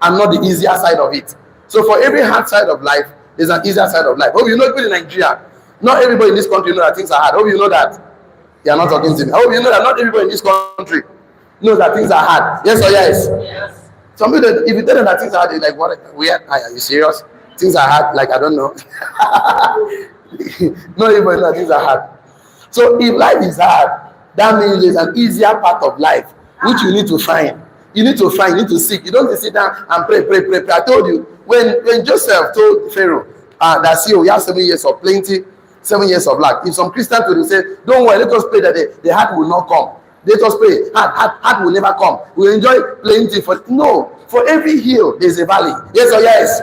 and not the easier side of it. So for every hard side of life, there's an easier side of life. Hope you know people in Nigeria. Not everybody in this country know that things are hard. Hope you know that. You are not talking to me. Hope you know that not everybody in this country knows that things are hard. Yes or yes? Yes. Some people, if you tell them that things are hard, they're like, what? Are you serious? Things are hard? Like, I don't know. Not everybody knows that things are hard. So if life is hard, that means there's an easier part of life which you need to find. You need to find, you need to seek. You don't need to sit down and pray. I told you, when Joseph told Pharaoh that see, we have 7 years of plenty, 7 years of lack. If some Christians would say, don't worry, let us pray that the heart will not come. Let us pray. Heart will never come. We'll enjoy plenty. For every hill, there's a valley. Yes or yes?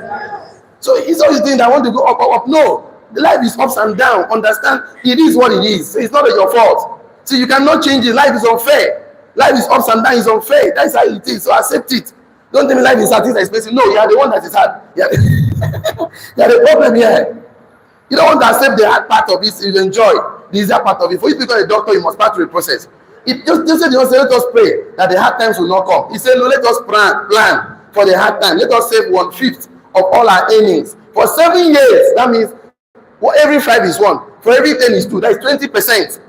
So it's always thing that I want to go up. No. The life is ups and down. Understand? It is what it is. So it's not your fault. So you cannot change it. Life is unfair. Life is ups and downs. It's unfair. That's how it is. So accept it. Don't tell me life is hard. Things are expensive. No, you are the one that is hard. You are the problem here. You don't want to accept the hard part of it. You enjoy the easier part of it. For you to become a doctor, you must pass through a process. It just said, let us pray that the hard times will not come. He said, no, let us plan for the hard time. Let us save 1/5 of all our earnings for 7 years. That means every 5 is 1. For every 10 is 2. That is 20%.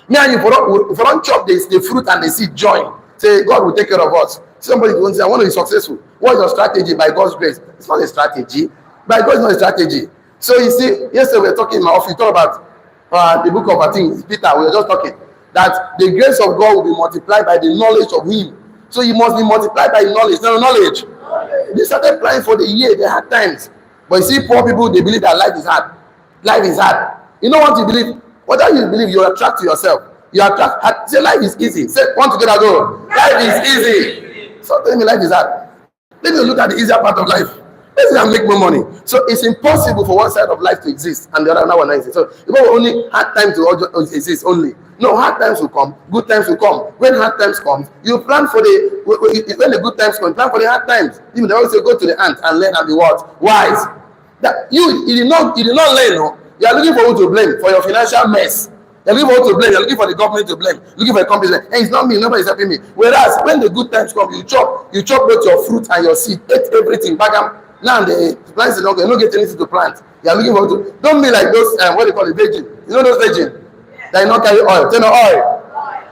Me and you, if I don't chop the fruit and the seed, join. Say, God will take care of us. Somebody will say, I want to be successful. What is your strategy? By God's grace. It's not a strategy. By God, it's not a strategy. So you see, yesterday we were talking in my office, talk about the book of, I think, Peter. We were just talking that the grace of God will be multiplied by the knowledge of Him. So you must be multiplied by knowledge. No knowledge. They started planning for the year. They had times. But you see, poor people, they believe that life is hard. Life is hard. You know what you believe? Whatever you believe, you attract to yourself. You attract. Say life is easy. Say one together, go. Life is easy. So tell me life is hard. Let me look at the easier part of life. Let's make more money. So it's impossible for one side of life to exist and the other one not exist. So you know, only hard times to exist only. No, hard times will come, good times will come. When hard times come, you plan for when the good times come, plan for the hard times. Even they always say go to the ant and learn and be what? Wise. That you did not learn, no. You are looking for who to blame for your financial mess. You're looking for who to blame, you're looking for the government to blame, looking for a company. Hey, it's not me, nobody's helping me. Whereas when the good times come, you chop both your fruit and your seed, eat everything, bag them. Now the plants are not going to get anything to plant. You are looking for to don't be like those what they call it, virgin. You know those virgin? They did not carry oil. Say no oil.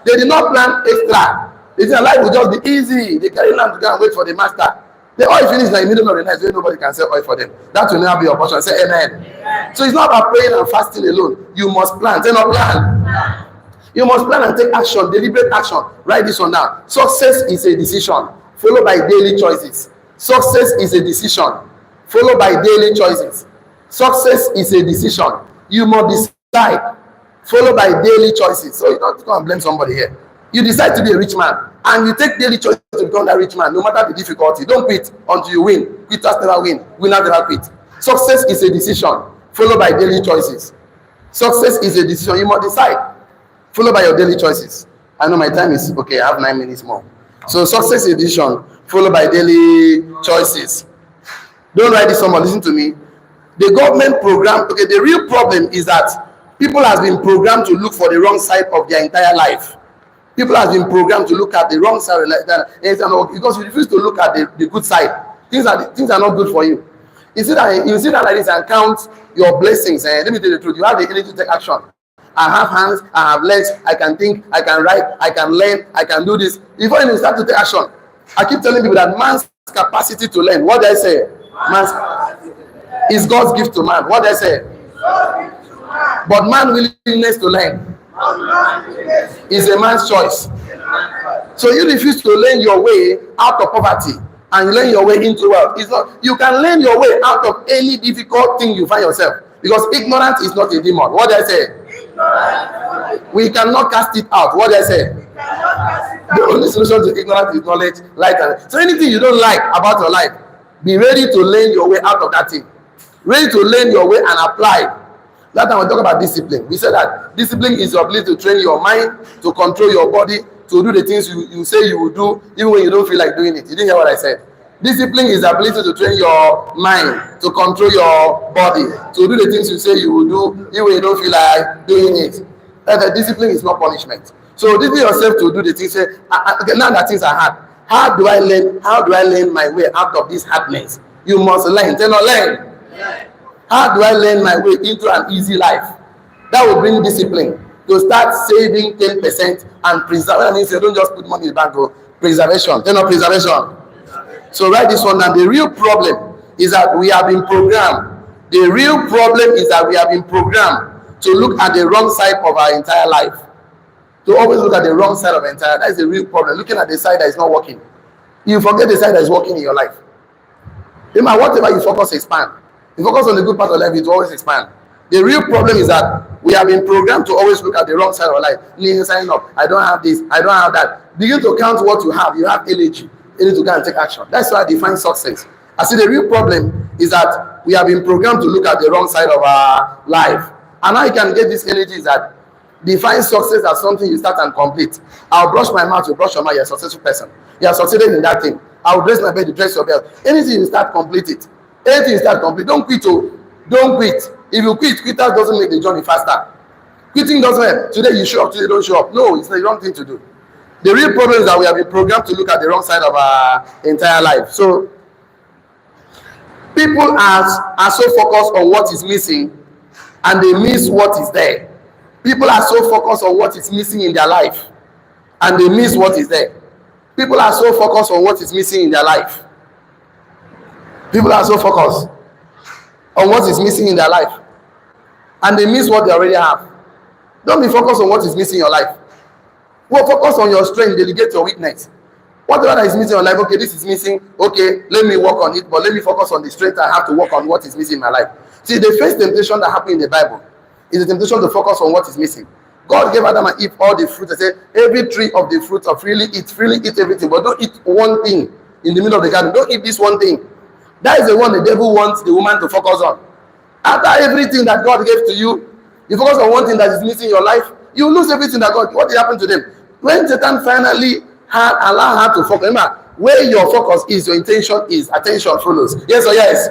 They did not plant extra. They think life will just be easy. They carry lamp to go and wait for the master. The oil finish like middle of the night, so nobody can sell oil for them. That will never be your portion. Say amen. So it's not about praying and fasting alone. You must plan. Say no plan. You must plan and take action, deliberate action. Write this one down. Success is a decision followed by daily choices. Success is a decision followed by daily choices. Success is a decision. You must decide followed by daily choices. So you don't go and blame somebody here. You decide to be a rich man and you take daily choices to become that rich man, no matter the difficulty. Don't quit until you win. Quitters never win. Winners never quit. Success is a decision followed by daily choices. Success is a decision. You must decide followed by your daily choices. I know my time is okay. I have 9 minutes more. So success edition followed by daily choices. Don't write this somewhere. Listen to me. The government program. Okay, the real problem is that people has been programmed to look for the wrong side of their entire life. People has been programmed to look at the wrong side of life because you refuse to look at the good side. Things are not good for you. You sit down like this and count your blessings. And let me tell you the truth. You have the ability to take action. I have hands, I have legs, I can think, I can write, I can learn, I can do this. Before you start to take action, I keep telling people that man's capacity to learn, what do I say? Man's is God's gift to man. What do I say? But man's willingness to learn is a man's choice. So you refuse to learn your way out of poverty and you learn your way into wealth. It's not. You can learn your way out of any difficult thing you find yourself because ignorance is not a demon. What do I say? We cannot cast it out. What do I say? The only solution to ignorance is knowledge, light, and so anything you don't like about your life, be ready to learn your way out of that thing. Ready to learn your way and apply. Last time we talked about discipline. We said that discipline is your ability to train your mind, to control your body, to do the things you say you will do, even when you don't feel like doing it. You didn't hear what I said. Discipline is the ability to train your mind, to control your body, to do the things you say you will do, even when you don't feel like doing it. That discipline is not punishment. So discipline yourself to do the things. Say, okay, now that things are hard. How do I learn my way out of this hardness? You must learn. Tell me, learn. How do I learn my way into an easy life? That will bring discipline. To start saving 10% and preserve. That means you don't just put money in the bank. Preservation. Tell me, preservation. So write this one down. The real problem is that we have been programmed. The real problem is that we have been programmed to look at the wrong side of our entire life. To always look at the wrong side of entire. That is the real problem. Looking at the side that is not working. You forget the side that is working in your life. Remember, whatever you focus, expand. You focus on the good part of life, it will always expand. The real problem is that we have been programmed to always look at the wrong side of life. Sign up. I don't have this. I don't have that. Begin to count what you have. You have energy. You need to go and take action. That's why I define success. I see the real problem is that we have been programmed to look at the wrong side of our life. And how you can get this energy is that define success as something you start and complete. I'll brush my mouth, you brush your mouth, you're a successful person. You are succeeded in that thing. I'll dress my bed, you dress your bed. Anything you start, complete it. Anything you start, complete. Don't quit. Don't quit. If you quit, quitters doesn't make the journey faster. Quitting doesn't help. Today you show up, today you don't show up. No, it's the wrong thing to do. The real problem is that we have been programmed to look at the wrong side of our entire life. So people are so focused on what is missing and they miss what is there. People are so focused on what is missing in their life and they miss what is there. People are so focused on what is missing in their life. People are so focused on what is missing in their life and they miss what they already have. Don't be focused on what is missing in your life. Well, focus on your strength, delegate your weakness. Whatever that is missing in your life, okay, this is missing, okay, let me work on it, but let me focus on the strength I have to work on what is missing in my life. See, the first temptation that happened in the Bible is the temptation to focus on what is missing. God gave Adam and Eve all the fruit. He said, every tree of the fruits of freely eat everything, but don't eat one thing in the middle of the garden. Don't eat this one thing. That is the one the devil wants the woman to focus on. After everything that God gave to you, you focus on one thing that is missing in your life, you lose everything that God. What did happen to them? When Satan finally allowed her to focus, remember, where your focus is, your intention is, attention follows. Yes or yes?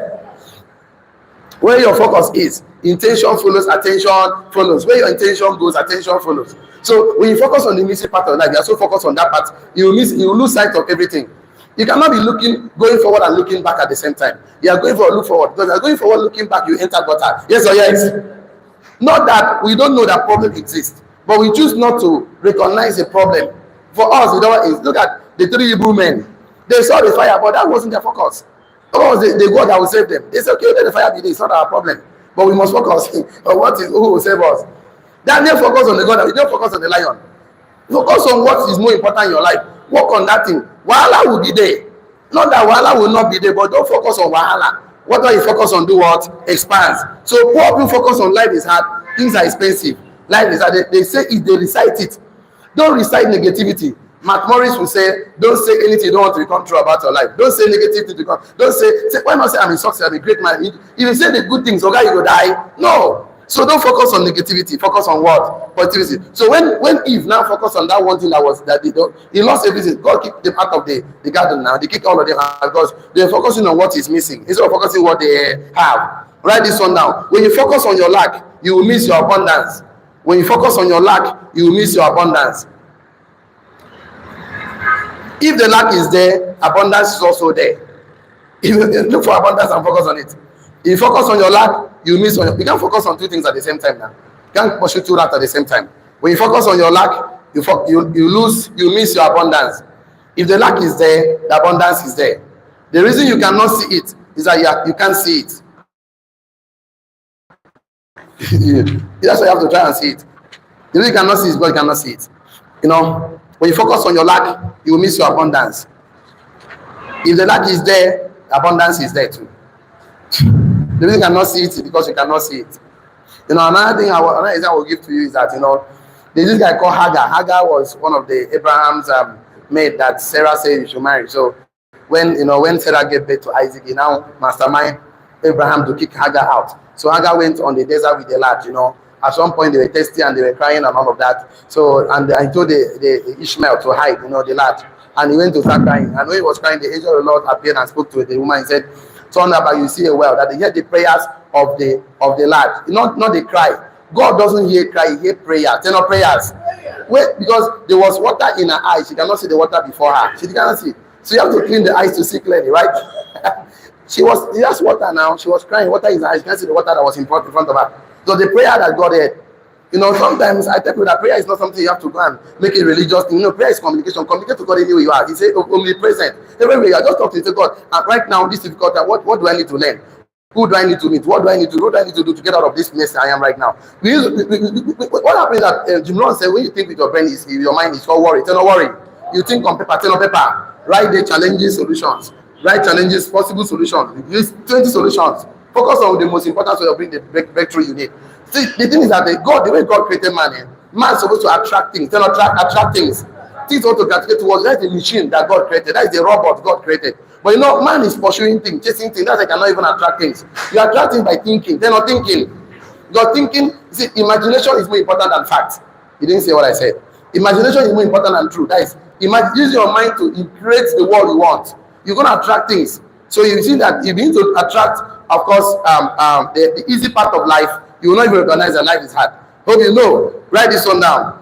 Where your focus is, intention follows, attention follows. Where your intention goes, attention follows. So when you focus on the missing part of life, you are so focused on that part, you lose sight of everything. You cannot be going forward and looking back at the same time. You are going forward, look forward. Because you are going forward, looking back, you enter gutter. Yes or yes? Not that we don't know that problem exists, but we choose not to recognize the problem. For us, look at the 3 Hebrew men. They saw the fire, but that wasn't their focus. What was the God that will save them? They said, okay, let the fire be there. It's not our problem. But we must focus on who will save us. Daniel focused on the God. We don't focus on the lion. Focus on what is more important in your life. Work on that thing. Wahala will be there. Not that wahala will not be there, but don't focus on wahala. Whatever you focus on, do what? Expands. So poor people focus on life is hard. Things are expensive. Life is hard. They say it, they recite it. Don't recite negativity. Mark Morris will say, don't say anything you don't want to become true about your life. Don't say negativity to don't say why not say I'm a success, I'm a great man. If you say the good things, okay, you will die. No. So don't focus on negativity. Focus on what? Positivity. So when Eve now focused on that one thing that was that he lost everything. God kicked them out of the garden now. They kicked all of them out because they're focusing on what is missing instead of focusing on what they have. Write this one down. When you focus on your lack, you will miss your abundance. When you focus on your lack, you will miss your abundance. If the lack is there, abundance is also there. If you look for abundance and focus on it. If you focus on your lack, you miss on your, you can't focus on two things at the same time now. You can't pursue two rats at the same time. When you focus on your lack, you miss your abundance. If the lack is there, the abundance is there. The reason you cannot see it is that you can't see it. That's why you have to try and see it. The reason you cannot see it is because you cannot see it. You know, when you focus on your lack, you will miss your abundance. If the lack is there, the abundance is there too. The reason you cannot see it is because you cannot see it. You know, another example I will give to you is that, you know, there's this guy called Hagar. Hagar was one of the Abraham's maid that Sarah said you should marry. So when Sarah gave birth to Isaac, he now mastermind Abraham to kick Hagar out. So Hagar went on the desert with the lad, you know. At some point they were thirsty and they were crying and all of that. So and I told the Ishmael to hide, you know, the lad. And he went to start crying. And when he was crying, the angel of the Lord appeared and spoke to the woman and said, turn about, you see a well, that they hear the prayers of the lad. Not the cry. God doesn't hear cry, he hear prayers. They're not prayers. Wait, because there was water in her eyes. She cannot see the water before her. She cannot see. So you have to clean the eyes to see clearly, right? There's water now. She was crying. Water in her eyes. She can't see the water that was in front of her. So the prayer that God heard. You know, sometimes I tell people that prayer is not something you have to go and make it religious thing. You know, prayer is communication. Communicate to God anywhere you are. He said omnipresent. Everywhere you are, just talk to God. And right now, this difficult time, what do I need to learn? Who do I need to meet? What do I need to do? What do I need to do to get out of this mess I am right now? What happens that Jim Rohn said, when you think with your brain, your mind is all worry. Tell no worry. You think on paper, tell on paper. Write the challenging solutions. Write challenges, possible solutions. Use 20 solutions. Focus on the most important so you bring the breakthrough you need. See, the thing is that the way God created man, man is supposed to attract things. They don't attract things. Things want to gravitate towards. That's the machine that God created. That is the robot God created. But you know, man is pursuing things, chasing things. That's why cannot even attract things. You attract things by thinking. They're not thinking. You're thinking. See, imagination is more important than facts. You didn't say what I said. Imagination is more important than truth. That is, use your mind to create the world you want. You're going to attract things. So you see that you need to attract, of course, the easy part of life. You will not even recognize that life is hard. Hope you know. Write this one down.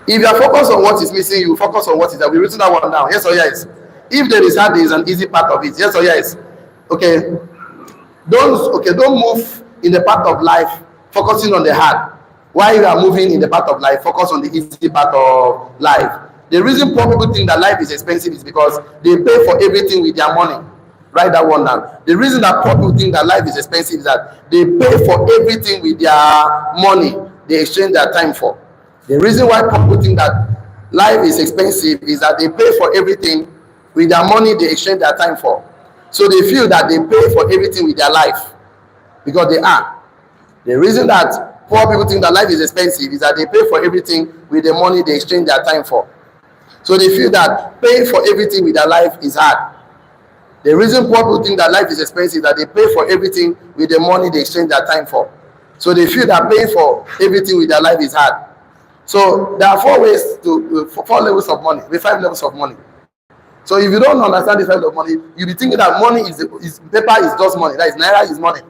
If you are focused on what is missing, you focus on what is there. We written that one down. Yes or yes? If there is hard, there is an easy part of it. Yes or yes? Okay. Don't move in the part of life focusing on the hard. While you are moving in the part of life, focus on the easy part of life. The reason poor people think that life is expensive is because they pay for everything with their money. Write that one down. The reason that poor people think that life is expensive is that they pay for everything with their money they exchange their time for. The reason why people think that life is expensive is that they pay for everything with their money they exchange their time for. So they feel that they pay for everything with their life because they are. The reason that poor people think that life is expensive is that they pay for everything with the money they exchange their time for. So they feel that paying for everything with their life is hard. The reason poor people think that life is expensive is that they pay for everything with the money they exchange their time for. So they feel that paying for everything with their life is hard. So there are four levels of money, with 5 levels of money. So if you don't understand this level of money, you'll be thinking that money is paper is just money. That is naira is money.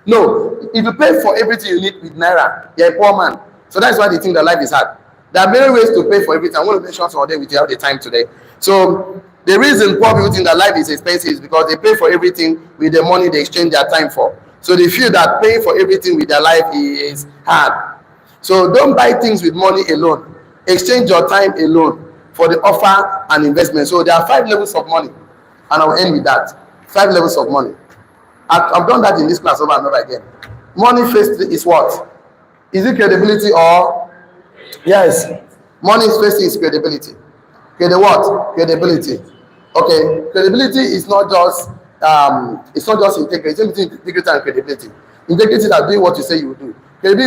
No, if you pay for everything you need with naira, you're a poor man. So that's why they think that life is hard. There are many ways to pay for everything. I want to mention some of them with you have the time today. So the reason poor people think that life is expensive is because they pay for everything with the money they exchange their time for. So they feel that paying for everything with their life is hard. So don't buy things with money alone. Exchange your time alone for the offer and investment. So there are 5 levels of money. And I'll end with that. 5 levels of money. I've done that in this class over and over again. Money first is what? Is it credibility or? Yes. Money first is credibility. Okay, the what? Credibility. Okay, credibility is not just integrity. It's between integrity and credibility. Integrity is that doing what you say you will do. Credibility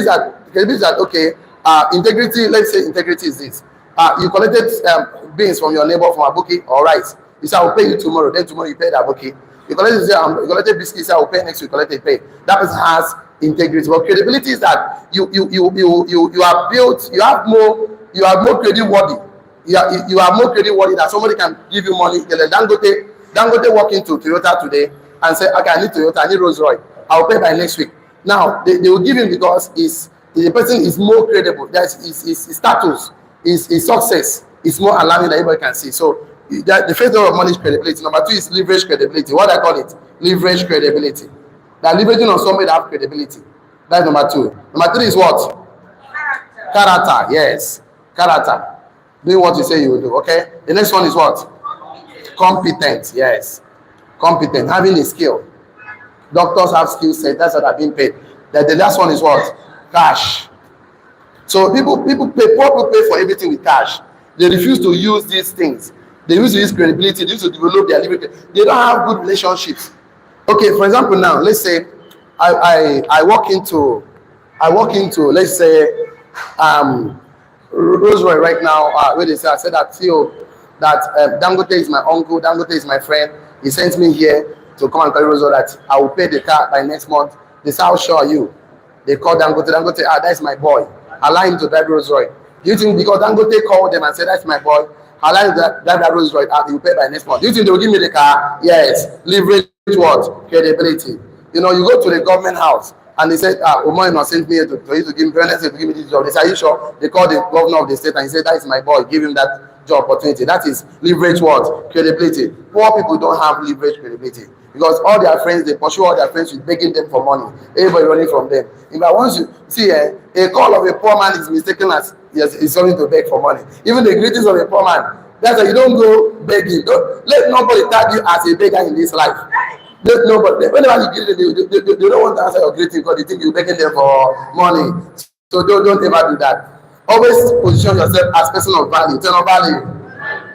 is that okay. Integrity. Let's say integrity is this. You collected beans from your neighbor from a bookie or rice. You say I will pay you tomorrow. Then tomorrow you pay that bookie. You collected biscuits, I will pay next week, collected pay. That person has integrity. But credibility is that you are built, you are more creditworthy. You are more creditworthy that somebody can give you money. Dangote walk into Toyota today and say, okay, I need Toyota, I need Rolls Royce. I'll pay by next week. Now they will give him because the person is more credible. That's his status, his success is more alarming than everybody can see. So the first level of money is credibility. Number two is leverage credibility. What I call it? Leverage credibility. That leveraging on somebody that have credibility. That's number two. Number three is what? Character. Yes. Character. Doing what you say you will do. Okay. The next one is what? Competent. Yes. Competent. Having a skill. Doctors have skill set. That's what I've been paid. The last one is what? Cash. So people pay. Poor people pay for everything with cash. They refuse to use these things. They used to use credibility. They used to develop their living. They don't have good relationships. Okay, for example, now let's say I walk into let's say Rolls Royce right now. Where they say I said that that Dangote is my uncle, Dangote is my friend. He sent me here to come and carry Rolls Royce. That I will pay the car by next month. They say, how sure are you? They call Dangote. Dangote, that's my boy. Allow him to drive Rolls Royce. Do you think because Dangote called them and said that's my boy? Allow him to drive that Rolls Royce. He will pay by next month. Do you think they will give me the car? Yes. Leverage what? Credibility. You know, you go to the government house and they said, Omar sent me for you to give me this job. They say, are you sure? They called the governor of the state and he said, that is my boy. Give him that job opportunity. That is leverage what? Credibility. Poor people don't have leverage credibility because all their friends, they pursue all their friends with begging them for money. Everybody running from them. In fact, once you see a call of a poor man is mistaken as he's something to beg for money. Even the greetings of a poor man, that's why you don't go begging. Let nobody tag you as a beggar in this life. Let nobody. Whenever you greet them, they don't want to answer your greeting because they think you're begging them for money. So don't ever do that. Always position yourself as person of value, turn of value.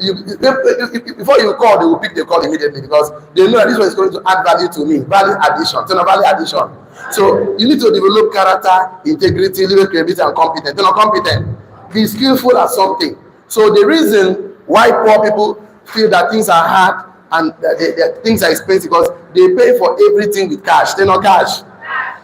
Before you call, they will pick the call immediately because they know that this one is going to add value to me. Value addition, turn of value addition. So you need to develop character, integrity, leadership, credibility, and competence. Turn of competent. Be skillful at something. So the reason why poor people feel that things are hard and things are expensive because they pay for everything with cash. They know cash.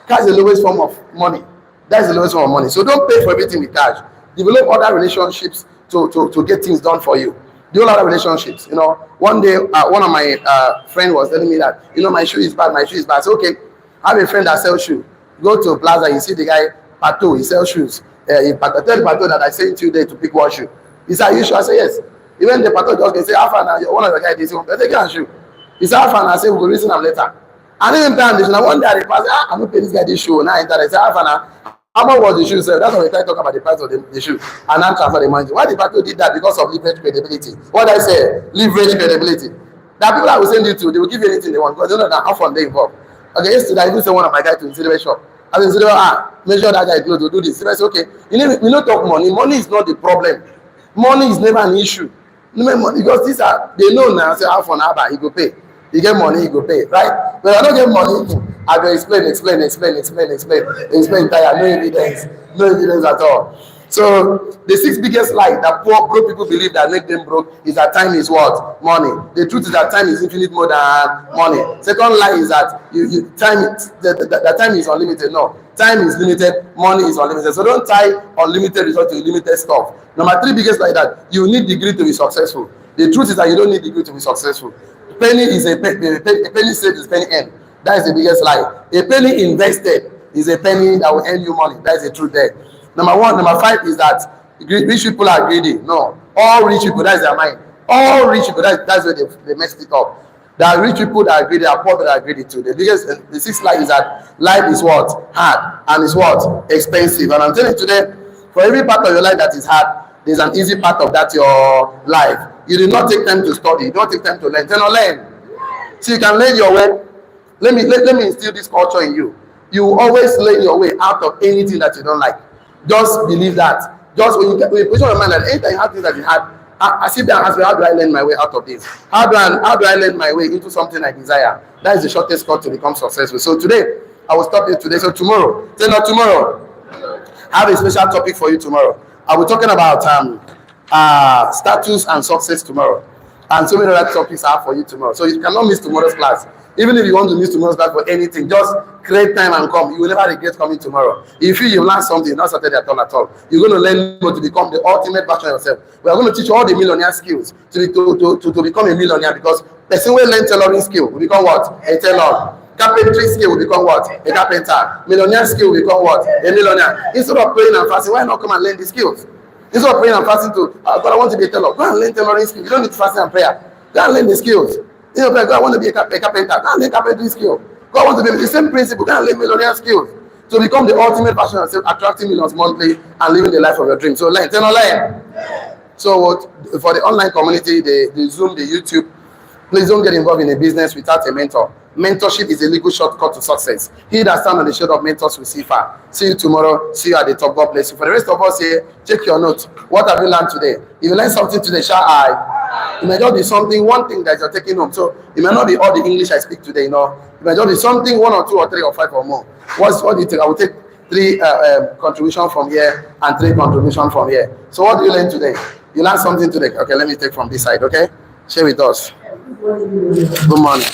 Cash is the lowest form of money. That's the lowest form of money. So don't pay for everything with cash. Develop other relationships to get things done for you. Do other relationships. You know, one day one of my friends was telling me that, you know, my shoe is bad. I said, okay, I have a friend that sells shoes. Go to Plaza, you see the guy, Pato, he sells shoes. Tell Pato that I sent you there to pick one shoe. He said, are you sure? I said, yes. Even the Pato just can say, how far now? One of the guys, they say, let's take your shoe. He said, how far now? I said, we'll reason them later. And then one day I replied, I'm going to pay this guy this shoe. Now I said, how far now? How much was the shoe? So that's why we try to talk about the price of the shoe and now transfer the money. Why the Pato did that? Because of leverage credibility. What I say, leverage credibility. There are people I will send you to, they will give you anything they want because they know that how fun they involved. Okay, yesterday I even sent one of my guys to the silver shop. I said, make sure that guy is going to do this. I said, okay, we don't talk money. Money is not the problem. Money is never an issue. Because they know now, say, how fun, he go pay. You get money, you go pay, right? But I don't get money, I will explain, entire, no evidence at all. So the sixth biggest lie that poor broke people believe that make them broke is that time is what? Money. The truth is that time is infinite more than money. Second lie is that the time is unlimited. No, time is limited, money is unlimited. So don't tie unlimited result to limited stuff. Number three biggest lie that you need degree to be successful. The truth is that you don't need degree to be successful. Penny is a penny saved is penny earned. That is the biggest lie. A penny invested is a penny that will earn you money. That is the truth there. Number five is that rich people are greedy. No, all rich people, that's their mind. All rich people, that's where they messed it up. There are rich people that are greedy, there are poor that are greedy too. The sixth lie is that life is what? Hard and is what? Expensive. And I'm telling you today, for every part of your life that is hard, there's an easy part of that your life. You did not take time to study. You don't take time to learn. You learn. So you can learn your way. Let me instill this culture in you. You always learn your way out of anything that you don't like. Just believe that. Just when you position your mind that anytime you have things that you had, I sit down and ask me, how do I learn my way out of this? How do I learn my way into something I desire? That is the shortest cut to become successful. So today, I will stop here today. So tomorrow, I have a special topic for you tomorrow. I will be talking about status and success tomorrow. And so many other topics I have for you tomorrow. So you cannot miss tomorrow's class. Even if you want to miss tomorrow's class for anything, just create time and come. You will never regret coming tomorrow. If you learn something, you're not Saturday at all. You're going to learn how to become the ultimate version of yourself. We are going to teach you all the millionaire skills to become a millionaire, because person will learn tailoring skill will become what? A tailor. Carpentry skill will become what? A carpenter. Millionaire skill will become what? A millionaire. Instead of praying and fasting, why not come and learn the skills? Instead of praying and fasting God, I want to be a tailor. Go and learn tailoring skills. You don't need fasting and prayer. Go and learn the skills. You know, God, I want to be a carpenter. Go and learn carpentry skill. God, I want to be the same principle. Go and learn millionaire skills. To become the ultimate version of yourself, attracting millions monthly and living the life of your dreams. So learn, tell learn. So for the online community, the Zoom, the YouTube, please don't get involved in a business without a mentor. Mentorship is a legal shortcut to success. He that stands on the shade of mentors will see far. See you tomorrow. See you at the top. God bless you. For the rest of us here, check your notes. What have you learned today? If you learned something today, shout I. It may just be something, one thing that you're taking home. So it may not be all the English I speak today, you know. It may just be something, 1 or 2 or 3 or 5 or more. What do you take? I will take 3 contribution from here and 3 contribution from here. So what do you learn today? You learned something today. Okay, let me take from this side, okay? Share with us. Good morning.